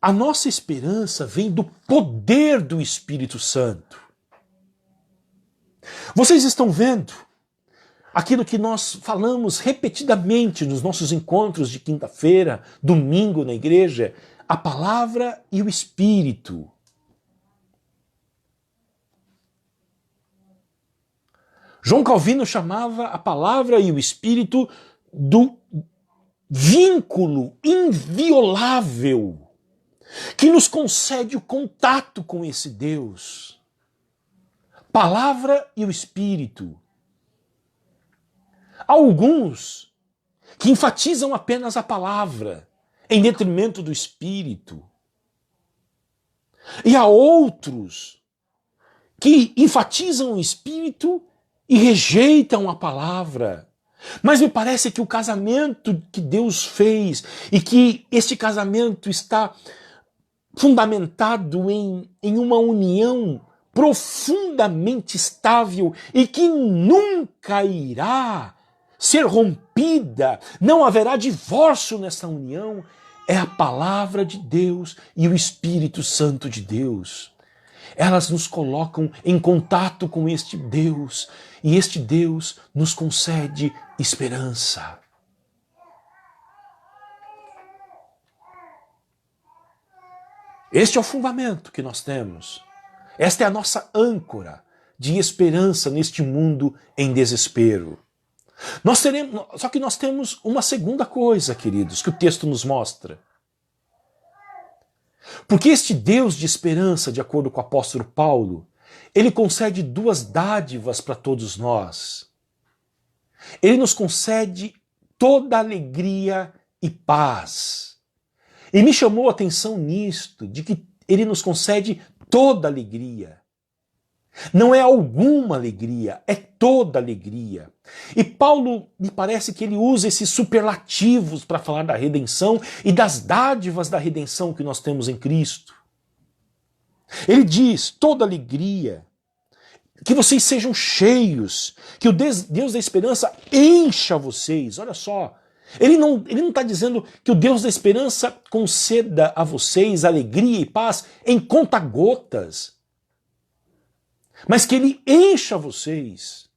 a nossa esperança vem do poder do Espírito Santo. Vocês estão vendo aquilo que nós falamos repetidamente nos nossos encontros de quinta-feira, domingo na igreja, a palavra e o Espírito. João Calvino chamava a palavra e o Espírito do vínculo inviolável que nos concede o contato com esse Deus. Palavra e o Espírito. Há alguns que enfatizam apenas a palavra em detrimento do Espírito. E há outros que enfatizam o Espírito e rejeitam a palavra. Mas me parece que o casamento que Deus fez e que este casamento está fundamentado em uma união profundamente estável e que nunca irá ser rompida, não haverá divórcio nessa união, é a palavra de Deus e o Espírito Santo de Deus. Elas nos colocam em contato com este Deus e este Deus nos concede esperança. Este é o fundamento que nós temos. Esta é a nossa âncora de esperança neste mundo em desespero. Só que nós temos uma segunda coisa, queridos, que o texto nos mostra. Porque este Deus de esperança, de acordo com o apóstolo Paulo, ele concede duas dádivas para todos nós. Ele nos concede toda alegria e paz. E me chamou a atenção nisto, de que ele nos concede toda alegria. Não é alguma alegria, é toda alegria. E Paulo, me parece que ele usa esses superlativos para falar da redenção e das dádivas da redenção que nós temos em Cristo. Ele diz, toda alegria, que vocês sejam cheios, que o Deus da esperança encha vocês. Olha só, ele não está dizendo que o Deus da esperança conceda a vocês alegria e paz em conta-gotas, mas que ele encha vocês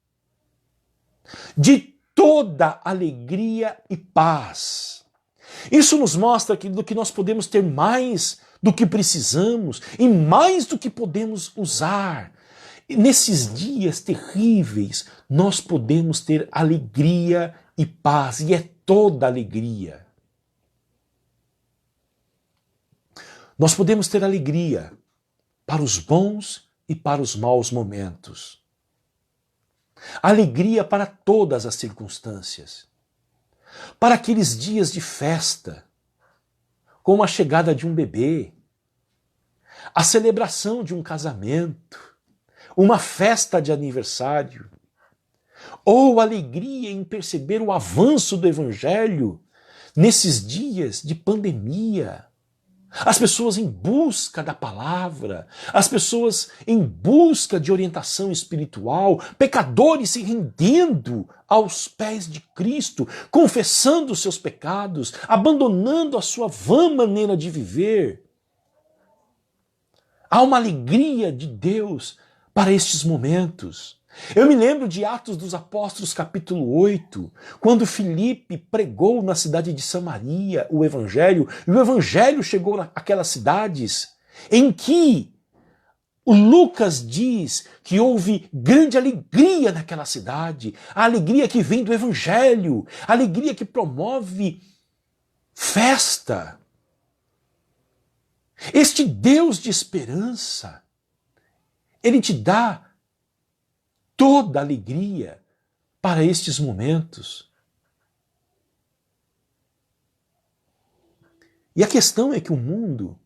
de toda alegria e paz. Isso nos mostra que nós podemos ter mais do que precisamos e mais do que podemos usar. E nesses dias terríveis, nós podemos ter alegria e paz, e é toda alegria. Nós podemos ter alegria para os bons e para os maus momentos. Alegria para todas as circunstâncias. Para aqueles dias de festa, como a chegada de um bebê, a celebração de um casamento, uma festa de aniversário, ou alegria em perceber o avanço do Evangelho nesses dias de pandemia. As pessoas em busca da palavra, as pessoas em busca de orientação espiritual, pecadores se rendendo aos pés de Cristo, confessando os seus pecados, abandonando a sua vã maneira de viver. Há uma alegria de Deus para estes momentos. Eu me lembro de Atos dos Apóstolos, capítulo 8, quando Filipe pregou na cidade de Samaria o Evangelho, e o Evangelho chegou àquelas cidades em que o Lucas diz que houve grande alegria naquela cidade, a alegria que vem do Evangelho, a alegria que promove festa. Este Deus de esperança, ele te dá toda alegria para estes momentos. E a questão é que o mundo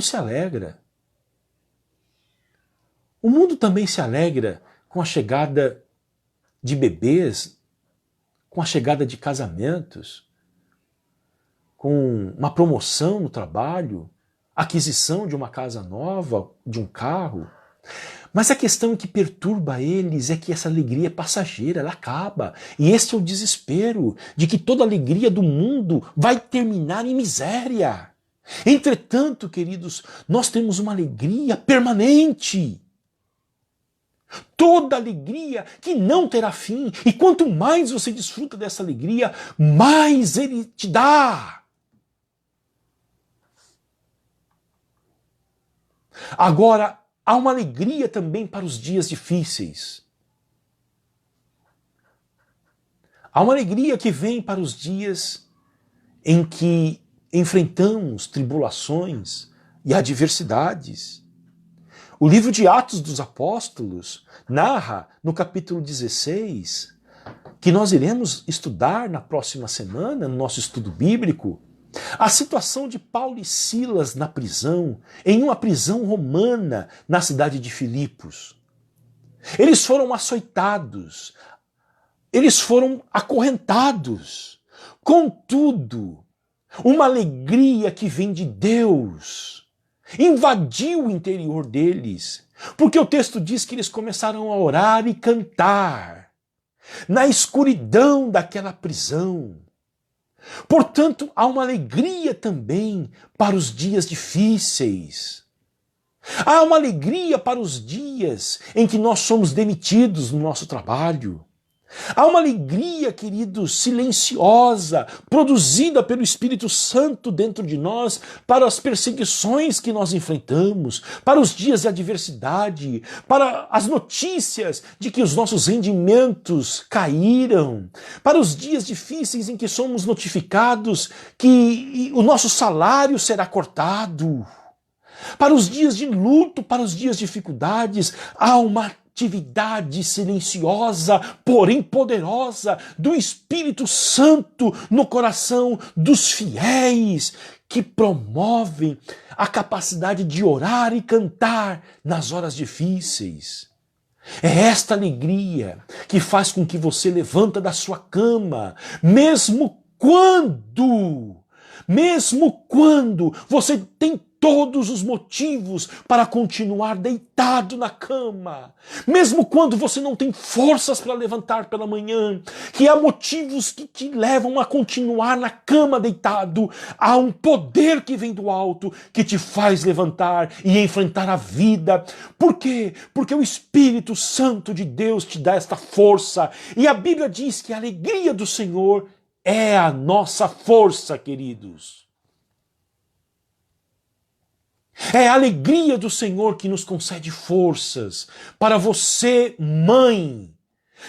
se alegra. O mundo também se alegra com a chegada de bebês, com a chegada de casamentos, com uma promoção no trabalho, aquisição de uma casa nova, de um carro. Mas a questão que perturba eles é que essa alegria é passageira, ela acaba. E este é o desespero de que toda alegria do mundo vai terminar em miséria. Entretanto, queridos, nós temos uma alegria permanente. Toda alegria que não terá fim. E quanto mais você desfruta dessa alegria, mais ele te dá. Agora, há uma alegria também para os dias difíceis. Há uma alegria que vem para os dias em que enfrentamos tribulações e adversidades. O livro de Atos dos Apóstolos narra, no capítulo 16, que nós iremos estudar na próxima semana, no nosso estudo bíblico, a situação de Paulo e Silas na prisão, em uma prisão romana na cidade de Filipos. Eles foram açoitados, eles foram acorrentados. Contudo, uma alegria que vem de Deus invadiu o interior deles, porque o texto diz que eles começaram a orar e cantar na escuridão daquela prisão. Portanto, há uma alegria também para os dias difíceis. Há uma alegria para os dias em que nós somos demitidos no nosso trabalho. Há uma alegria, queridos, silenciosa, produzida pelo Espírito Santo dentro de nós para as perseguições que nós enfrentamos, para os dias de adversidade, para as notícias de que os nossos rendimentos caíram, para os dias difíceis em que somos notificados que o nosso salário será cortado, para os dias de luto, para os dias de dificuldades. Há uma atividade silenciosa, porém poderosa, do Espírito Santo no coração dos fiéis, que promovem a capacidade de orar e cantar nas horas difíceis. É esta alegria que faz com que você levanta da sua cama, mesmo quando você tem todos os motivos para continuar deitado na cama, mesmo quando você não tem forças para levantar pela manhã, que há motivos que te levam a continuar na cama deitado, há um poder que vem do alto que te faz levantar e enfrentar a vida. Por quê? Porque o Espírito Santo de Deus te dá esta força, e a Bíblia diz que a alegria do Senhor é a nossa força, queridos. É a alegria do Senhor que nos concede forças. Para você, mãe,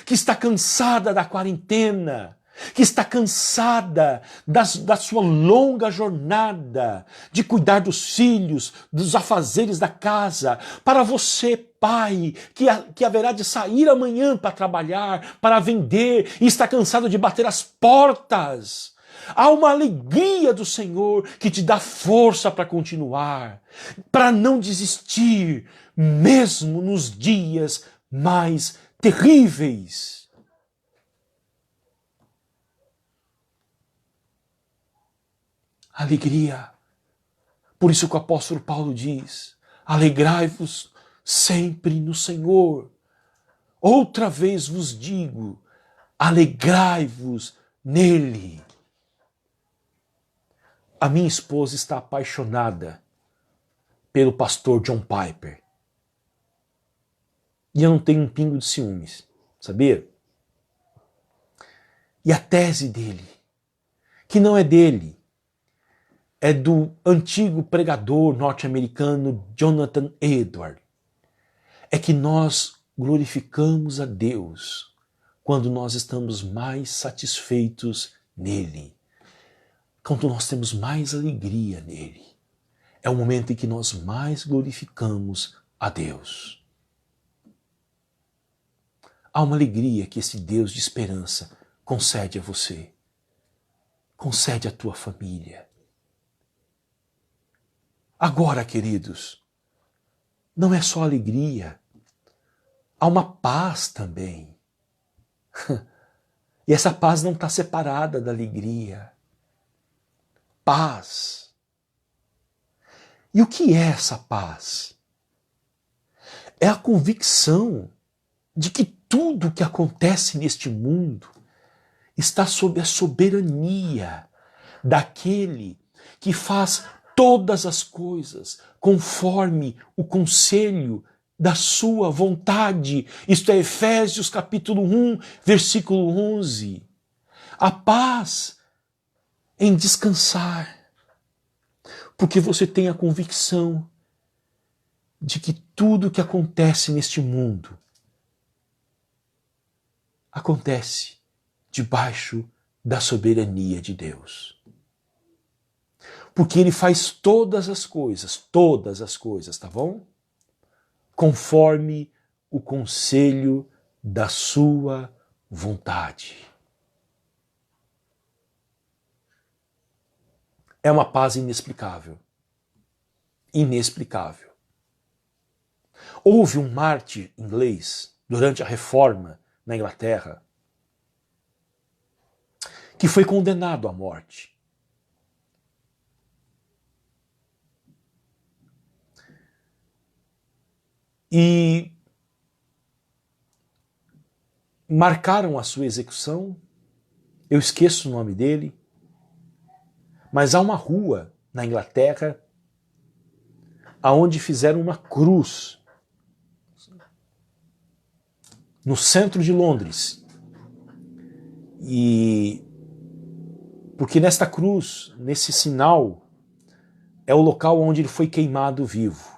que está cansada da quarentena, que está cansada da sua longa jornada de cuidar dos filhos, dos afazeres da casa. Para você, pai, que haverá de sair amanhã para trabalhar, para vender e está cansado de bater as portas. Há uma alegria do Senhor que te dá força para continuar, para não desistir, mesmo nos dias mais terríveis. Alegria. Por isso que o apóstolo Paulo diz: alegrai-vos sempre no Senhor. Outra vez vos digo, alegrai-vos nele. A minha esposa está apaixonada pelo pastor John Piper. E eu não tenho um pingo de ciúmes, sabia? E a tese dele, que não é dele, é do antigo pregador norte-americano Jonathan Edwards, é que nós glorificamos a Deus quando nós estamos mais satisfeitos nele, quando nós temos mais alegria nele. É o momento em que nós mais glorificamos a Deus. Há uma alegria que esse Deus de esperança concede a você, concede à tua família. Agora, queridos, não é só alegria, há uma paz também. E essa paz não está separada da alegria. Paz. E o que é essa paz? É a convicção de que tudo o que acontece neste mundo está sob a soberania daquele que faz todas as coisas conforme o conselho da sua vontade. Isto é Efésios capítulo 1, versículo 11. A paz em descansar, porque você tem a convicção de que tudo que acontece neste mundo acontece debaixo da soberania de Deus. Porque Ele faz todas as coisas, tá bom? Conforme o conselho da sua vontade. É uma paz inexplicável. Inexplicável. Houve um mártir inglês durante a Reforma na Inglaterra que foi condenado à morte. E marcaram a sua execução. Eu esqueço o nome dele, mas há uma rua na Inglaterra aonde fizeram uma cruz no centro de Londres. E porque nesta cruz, nesse sinal, é o local onde ele foi queimado vivo.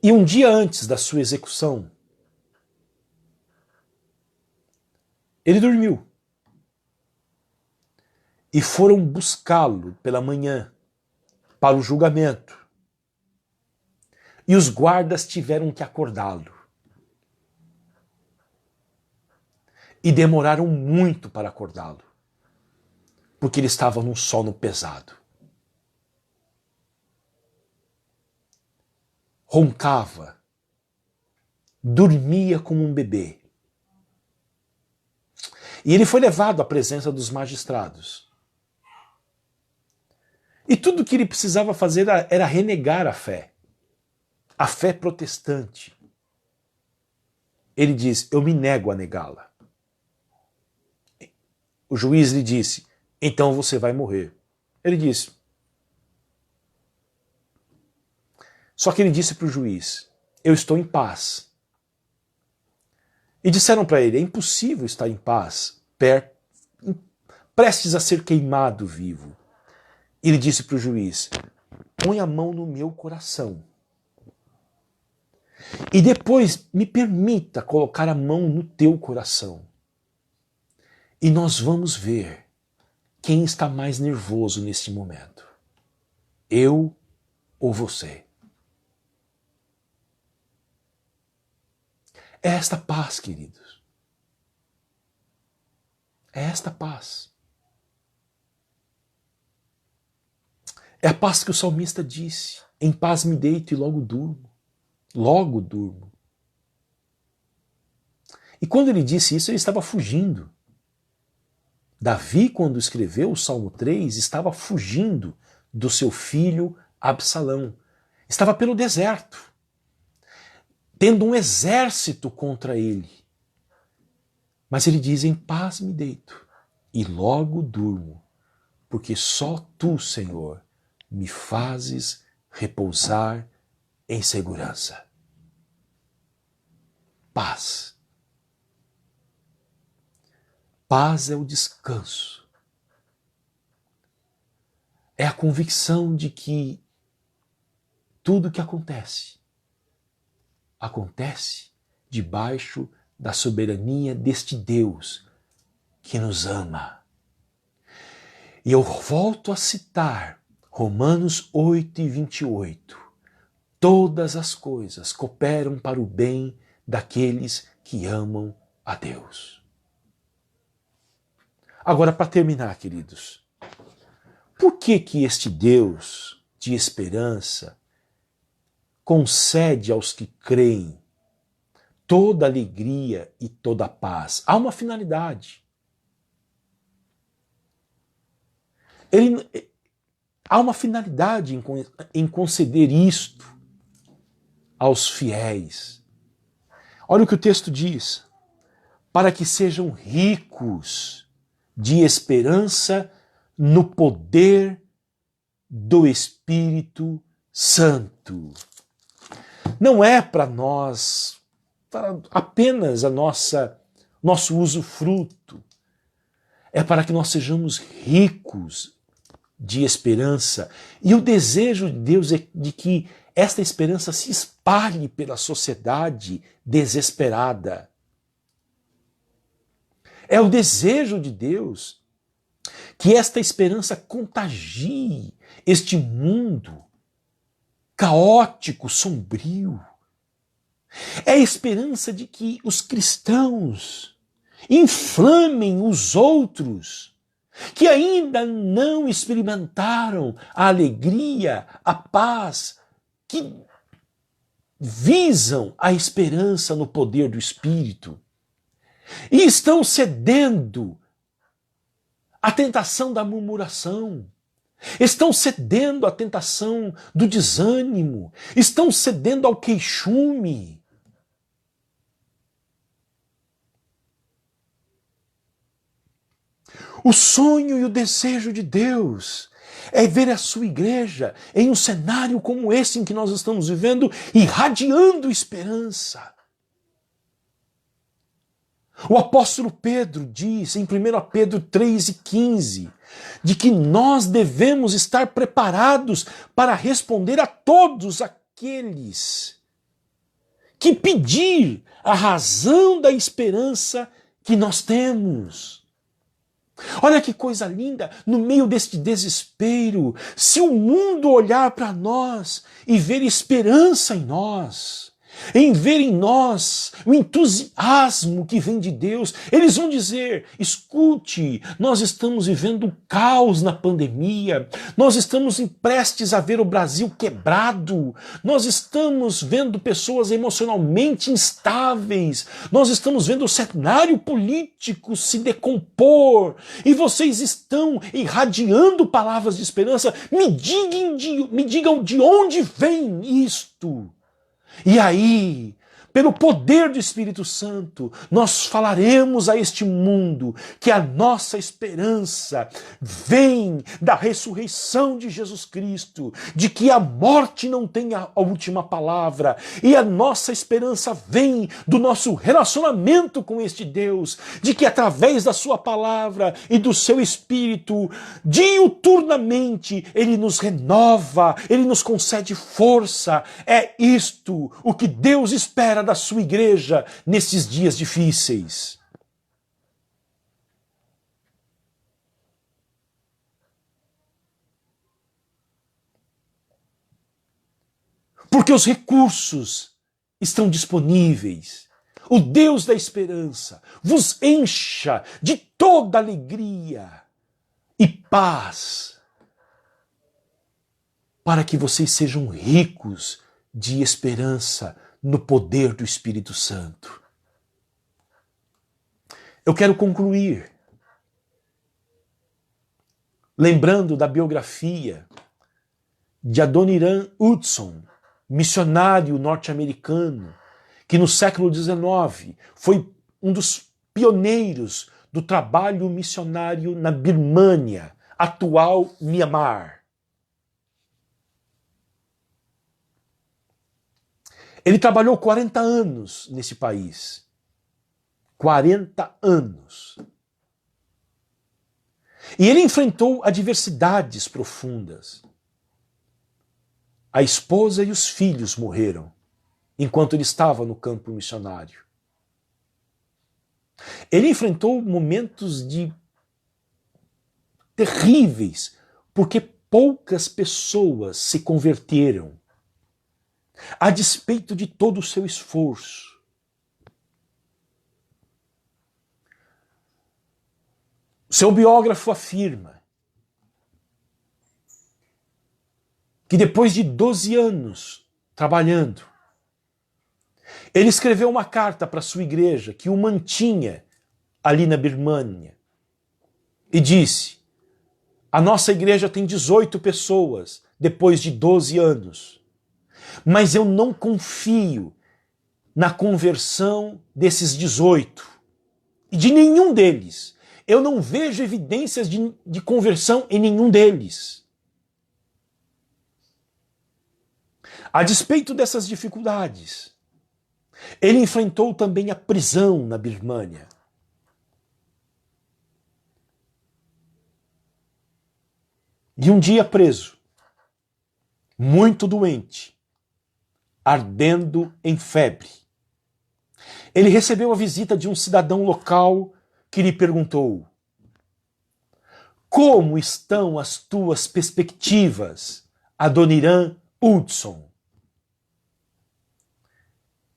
E um dia antes da sua execução, ele dormiu. E foram buscá-lo pela manhã para o julgamento. e os guardas tiveram que acordá-lo. E demoraram muito para acordá-lo, porque ele estava num sono pesado. Roncava, dormia como um bebê. E ele foi levado à presença dos magistrados. E tudo o que ele precisava fazer era renegar a fé protestante. Ele diz, eu me nego a negá-la. O juiz lhe disse, então você vai morrer. Ele disse. Só que ele disse para o juiz, eu estou em paz. E disseram para ele, é impossível estar em paz, prestes a ser queimado vivo. Ele disse para o juiz, põe a mão no meu coração. E depois me permita colocar a mão no teu coração. E nós vamos ver quem está mais nervoso neste momento. Eu ou você? É esta paz, queridos. É esta paz. É a paz que o salmista disse. Em paz me deito e logo durmo. Logo durmo. E quando ele disse isso, ele estava fugindo. Davi, quando escreveu o Salmo 3, estava fugindo do seu filho Absalão. Estava pelo deserto, tendo um exército contra ele. Mas ele diz, em paz me deito e logo durmo, porque só tu, Senhor, me fazes repousar em segurança. Paz. Paz é o descanso. É a convicção de que tudo que acontece debaixo da soberania deste Deus que nos ama. E eu volto a citar Romanos 8:28. Todas as coisas cooperam para o bem daqueles que amam a Deus. Agora, para terminar, queridos, por que este Deus de esperança concede aos que creem toda alegria e toda paz? Há uma finalidade. Há uma finalidade em conceder isto aos fiéis. Olha o que o texto diz. Para que sejam ricos de esperança no poder do Espírito Santo. Não é para nós, para apenas nosso usufruto. É para que nós sejamos ricos de esperança. E o desejo de Deus é de que esta esperança se espalhe pela sociedade desesperada. É o desejo de Deus que esta esperança contagie este mundo caótico, sombrio. É a esperança de que os cristãos inflamem os outros que ainda não experimentaram a alegria, a paz, que visam a esperança no poder do Espírito. E estão cedendo à tentação da murmuração, estão cedendo à tentação do desânimo, estão cedendo ao queixume. O sonho e o desejo de Deus é ver a sua igreja em um cenário como esse em que nós estamos vivendo, irradiando esperança. O apóstolo Pedro diz em 1 Pedro 3:15 de que nós devemos estar preparados para responder a todos aqueles que pedir a razão da esperança que nós temos. Olha que coisa linda, no meio deste desespero, se o mundo olhar para nós e ver esperança em nós, em ver em nós o entusiasmo que vem de Deus, eles vão dizer: escute, nós estamos vivendo um caos na pandemia, nós estamos prestes a ver o Brasil quebrado, nós estamos vendo pessoas emocionalmente instáveis, nós estamos vendo o cenário político se decompor, e vocês estão irradiando palavras de esperança. Me digam de onde vem isto. E aí, pelo poder do Espírito Santo, nós falaremos a este mundo que a nossa esperança vem da ressurreição de Jesus Cristo, de que a morte não tem a última palavra, e a nossa esperança vem do nosso relacionamento com este Deus, de que através da sua palavra e do seu Espírito, diuturnamente, Ele nos renova, Ele nos concede força. É isto o que Deus espera da sua igreja nesses dias difíceis. Porque os recursos estão disponíveis. O Deus da esperança vos encha de toda alegria e paz, para que vocês sejam ricos de esperança no poder do Espírito Santo. Eu quero concluir lembrando da biografia de Adoniram Hudson, missionário norte-americano, que no século XIX foi um dos pioneiros do trabalho missionário na Birmânia, atual Mianmar. Ele trabalhou 40 anos nesse país. 40 anos. E ele enfrentou adversidades profundas. A esposa e os filhos morreram enquanto ele estava no campo missionário. Ele enfrentou momentos terríveis, porque poucas pessoas se converteram, a despeito de todo o seu esforço. Seu biógrafo afirma que depois de 12 anos trabalhando, ele escreveu uma carta para sua igreja que o mantinha ali na Birmânia e disse: a nossa igreja tem 18 pessoas depois de 12 anos. Mas eu não confio na conversão desses 18 e de nenhum deles. Eu não vejo evidências de conversão em nenhum deles. A despeito dessas dificuldades, ele enfrentou também a prisão na Birmânia. E um dia preso, muito doente, ardendo em febre, ele recebeu a visita de um cidadão local que lhe perguntou: como estão as tuas perspectivas, Adoniram Hudson?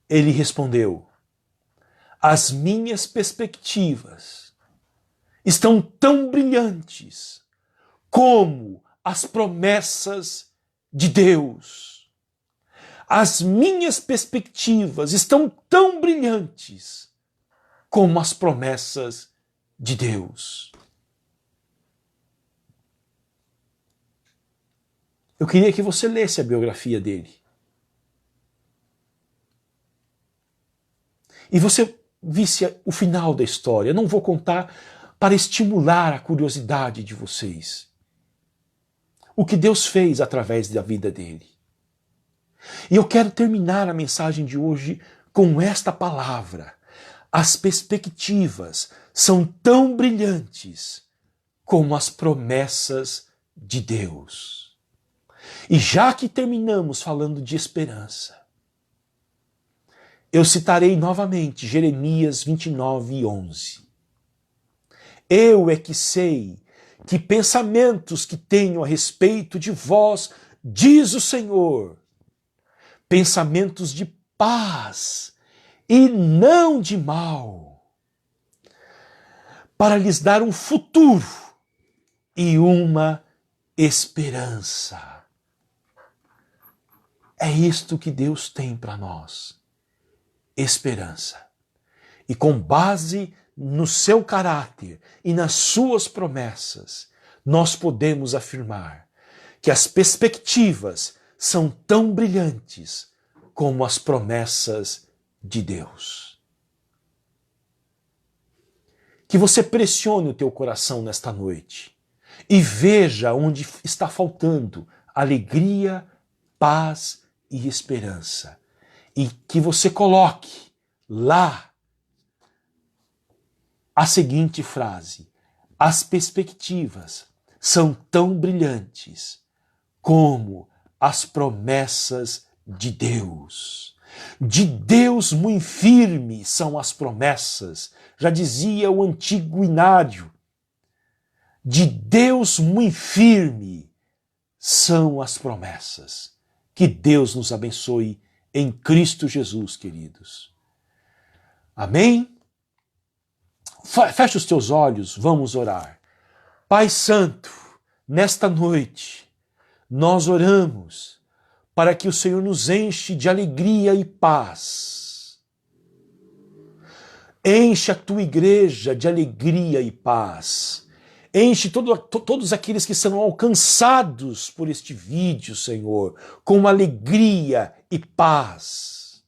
Ele respondeu: as minhas perspectivas estão tão brilhantes como as promessas de Deus. As minhas perspectivas estão tão brilhantes como as promessas de Deus. Eu queria que você lesse a biografia dele. E você visse o final da história. Eu não vou contar para estimular a curiosidade de vocês. O que Deus fez através da vida dele. E eu quero terminar a mensagem de hoje com esta palavra: as perspectivas são tão brilhantes como as promessas de Deus. E já que terminamos falando de esperança, eu citarei novamente Jeremias 29:11. Eu é que sei que pensamentos que tenho a respeito de vós, diz o Senhor, pensamentos de paz e não de mal, para lhes dar um futuro e uma esperança. É isto que Deus tem para nós, esperança. E com base no seu caráter e nas suas promessas, nós podemos afirmar que as perspectivas são tão brilhantes como as promessas de Deus. Que você pressione o teu coração nesta noite e veja onde está faltando alegria, paz e esperança. E que você coloque lá a seguinte frase: as perspectivas são tão brilhantes como as promessas de Deus. De Deus muito firme são as promessas, já dizia o antigo hinário. De Deus muito firme são as promessas. Que Deus nos abençoe em Cristo Jesus, queridos. Amém? Feche os teus olhos, vamos orar. Pai Santo, nesta noite, nós oramos para que o Senhor nos enche de alegria e paz. Enche a tua igreja de alegria e paz. Enche todos aqueles que serão alcançados por este vídeo, Senhor, com alegria e paz.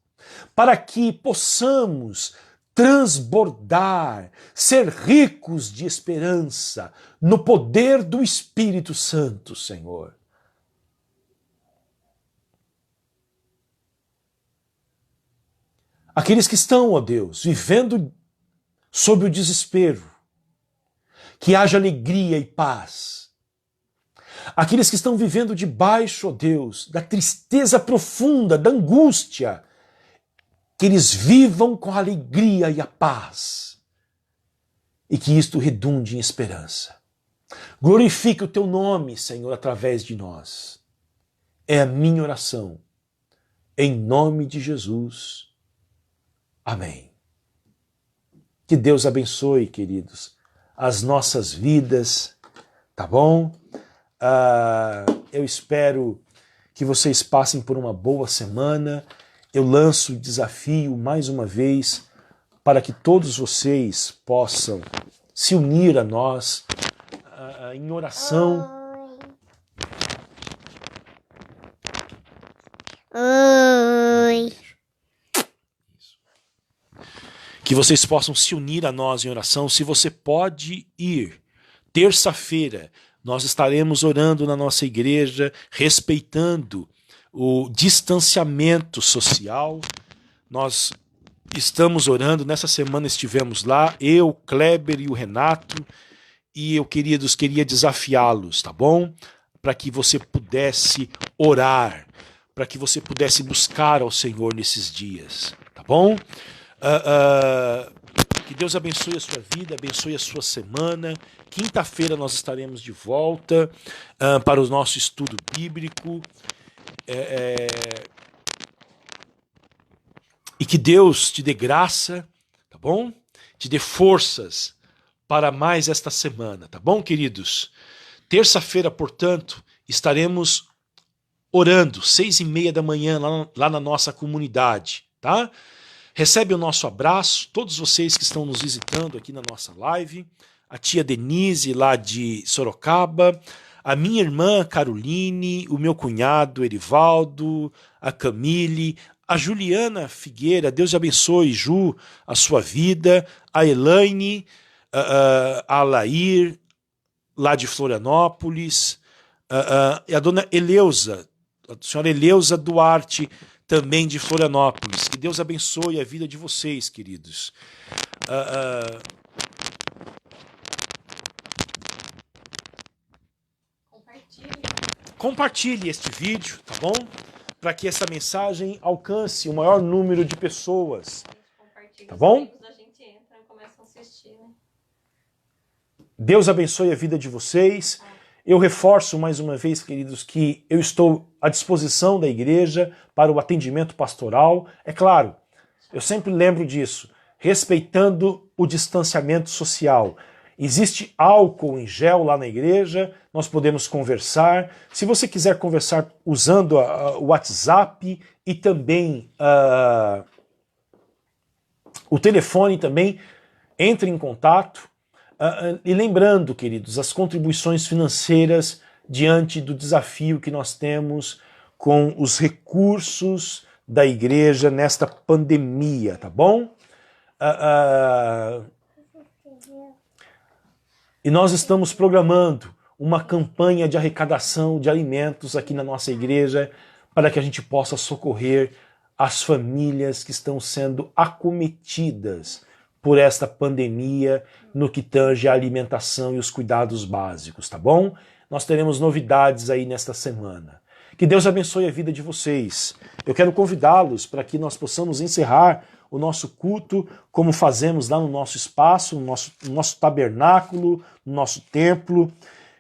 Para que possamos transbordar, ser ricos de esperança no poder do Espírito Santo, Senhor. Aqueles que estão, ó Deus, vivendo sob o desespero, que haja alegria e paz. Aqueles que estão vivendo debaixo, ó Deus, da tristeza profunda, da angústia, que eles vivam com a alegria e a paz. E que isto redunde em esperança. Glorifique o teu nome, Senhor, através de nós. É a minha oração. Em nome de Jesus. Amém. Que Deus abençoe, queridos, as nossas vidas, tá bom? Eu espero que vocês passem por uma boa semana. Eu lanço o desafio mais uma vez para que todos vocês possam se unir a nós em oração. Oi. Que vocês possam se unir a nós em oração. Se você pode ir, terça-feira, nós estaremos orando na nossa igreja, respeitando o distanciamento social. Nós estamos orando, nessa semana estivemos lá, eu, Kleber e o Renato, e eu, queridos, queria desafiá-los, tá bom? Para que você pudesse orar, para que você pudesse buscar ao Senhor nesses dias, tá bom? Que Deus abençoe a sua vida, abençoe a sua semana. Quinta-feira nós estaremos de volta para o nosso estudo bíblico. E que Deus te dê graça, tá bom? Te dê forças para mais esta semana, tá bom, queridos? Terça-feira, portanto, estaremos orando, 6:30 da manhã, lá na nossa comunidade, tá? Recebe o nosso abraço, todos vocês que estão nos visitando aqui na nossa live, a tia Denise lá de Sorocaba, a minha irmã Caroline, o meu cunhado Erivaldo, a Camille, a Juliana Figueira, Deus abençoe, Ju, a sua vida, a Elaine, a Alair, lá de Florianópolis, e a dona Eleusa, a senhora Eleusa Duarte, também de Florianópolis. Que Deus abençoe a vida de vocês, queridos. Compartilhe este vídeo, tá bom? Para que essa mensagem alcance o maior número de pessoas. Tá bom? A gente entra e começa a assistir, né? Deus abençoe a vida de vocês. Eu reforço mais uma vez, queridos, que eu estou à disposição da igreja para o atendimento pastoral. É claro, eu sempre lembro disso, respeitando o distanciamento social. Existe álcool em gel lá na igreja, nós podemos conversar. Se você quiser conversar usando o WhatsApp e também o telefone também, entre em contato. E lembrando, queridos, as contribuições financeiras diante do desafio que nós temos com os recursos da igreja nesta pandemia, tá bom? E nós estamos programando uma campanha de arrecadação de alimentos aqui na nossa igreja para que a gente possa socorrer as famílias que estão sendo acometidas por esta pandemia no que tange a alimentação e os cuidados básicos, tá bom? Nós teremos novidades aí nesta semana. Que Deus abençoe a vida de vocês. Eu quero convidá-los para que nós possamos encerrar o nosso culto como fazemos lá no nosso espaço, no nosso tabernáculo, no nosso templo,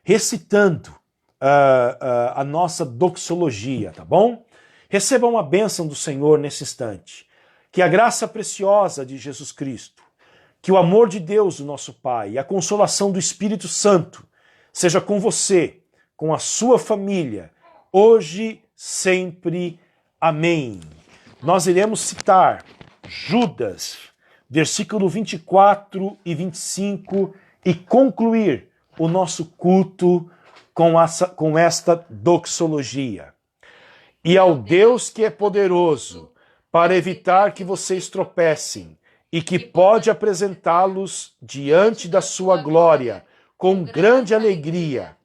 recitando a nossa doxologia, tá bom? Recebam a bênção do Senhor nesse instante. Que a graça preciosa de Jesus Cristo, que o amor de Deus, o nosso Pai, e a consolação do Espírito Santo seja com você, com a sua família, hoje, sempre. Amém. Nós iremos citar Judas, versículo 24 e 25, e concluir o nosso culto com esta doxologia. E ao Deus que é poderoso para evitar que vocês tropecem, e que pode apresentá-los diante da sua glória com grande alegria.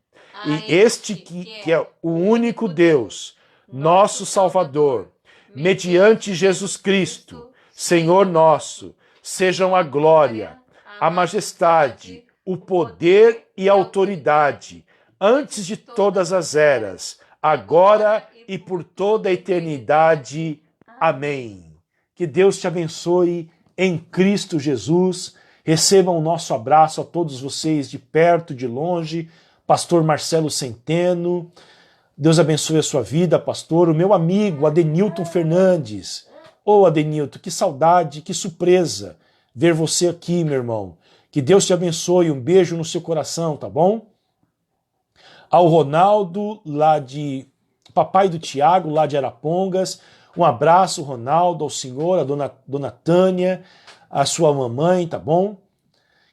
E este que é o único Deus, nosso Salvador, mediante Jesus Cristo, Senhor nosso, sejam a glória, a majestade, o poder e a autoridade, antes de todas as eras, agora e por toda a eternidade. Amém. Que Deus te abençoe em Cristo Jesus. Recebam o nosso abraço a todos vocês de perto, de longe. Pastor Marcelo Centeno, Deus abençoe a sua vida, pastor. O meu amigo Adenilton Fernandes. Ô Adenilton, que saudade, que surpresa ver você aqui, meu irmão. Que Deus te abençoe, um beijo no seu coração, tá bom? Ao Ronaldo, lá de papai do Tiago, lá de Arapongas. Um abraço, Ronaldo, ao senhor, a dona Tânia, a sua mamãe, tá bom?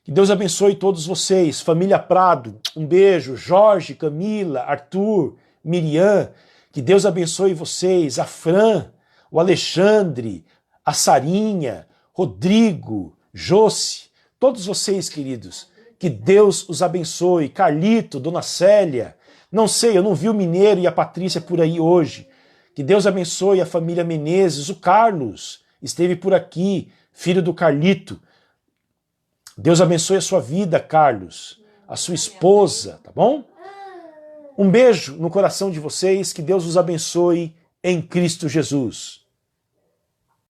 Que Deus abençoe todos vocês. Família Prado, um beijo. Jorge, Camila, Arthur, Miriam, que Deus abençoe vocês. A Fran, o Alexandre, a Sarinha, Rodrigo, Josi, todos vocês, queridos. Que Deus os abençoe. Carlito, Dona Célia, não sei, eu não vi o Mineiro e a Patrícia por aí hoje. Que Deus abençoe a família Menezes. O Carlos esteve por aqui, filho do Carlito. Deus abençoe a sua vida, Carlos, a sua esposa, tá bom? Um beijo no coração de vocês, que Deus os abençoe em Cristo Jesus.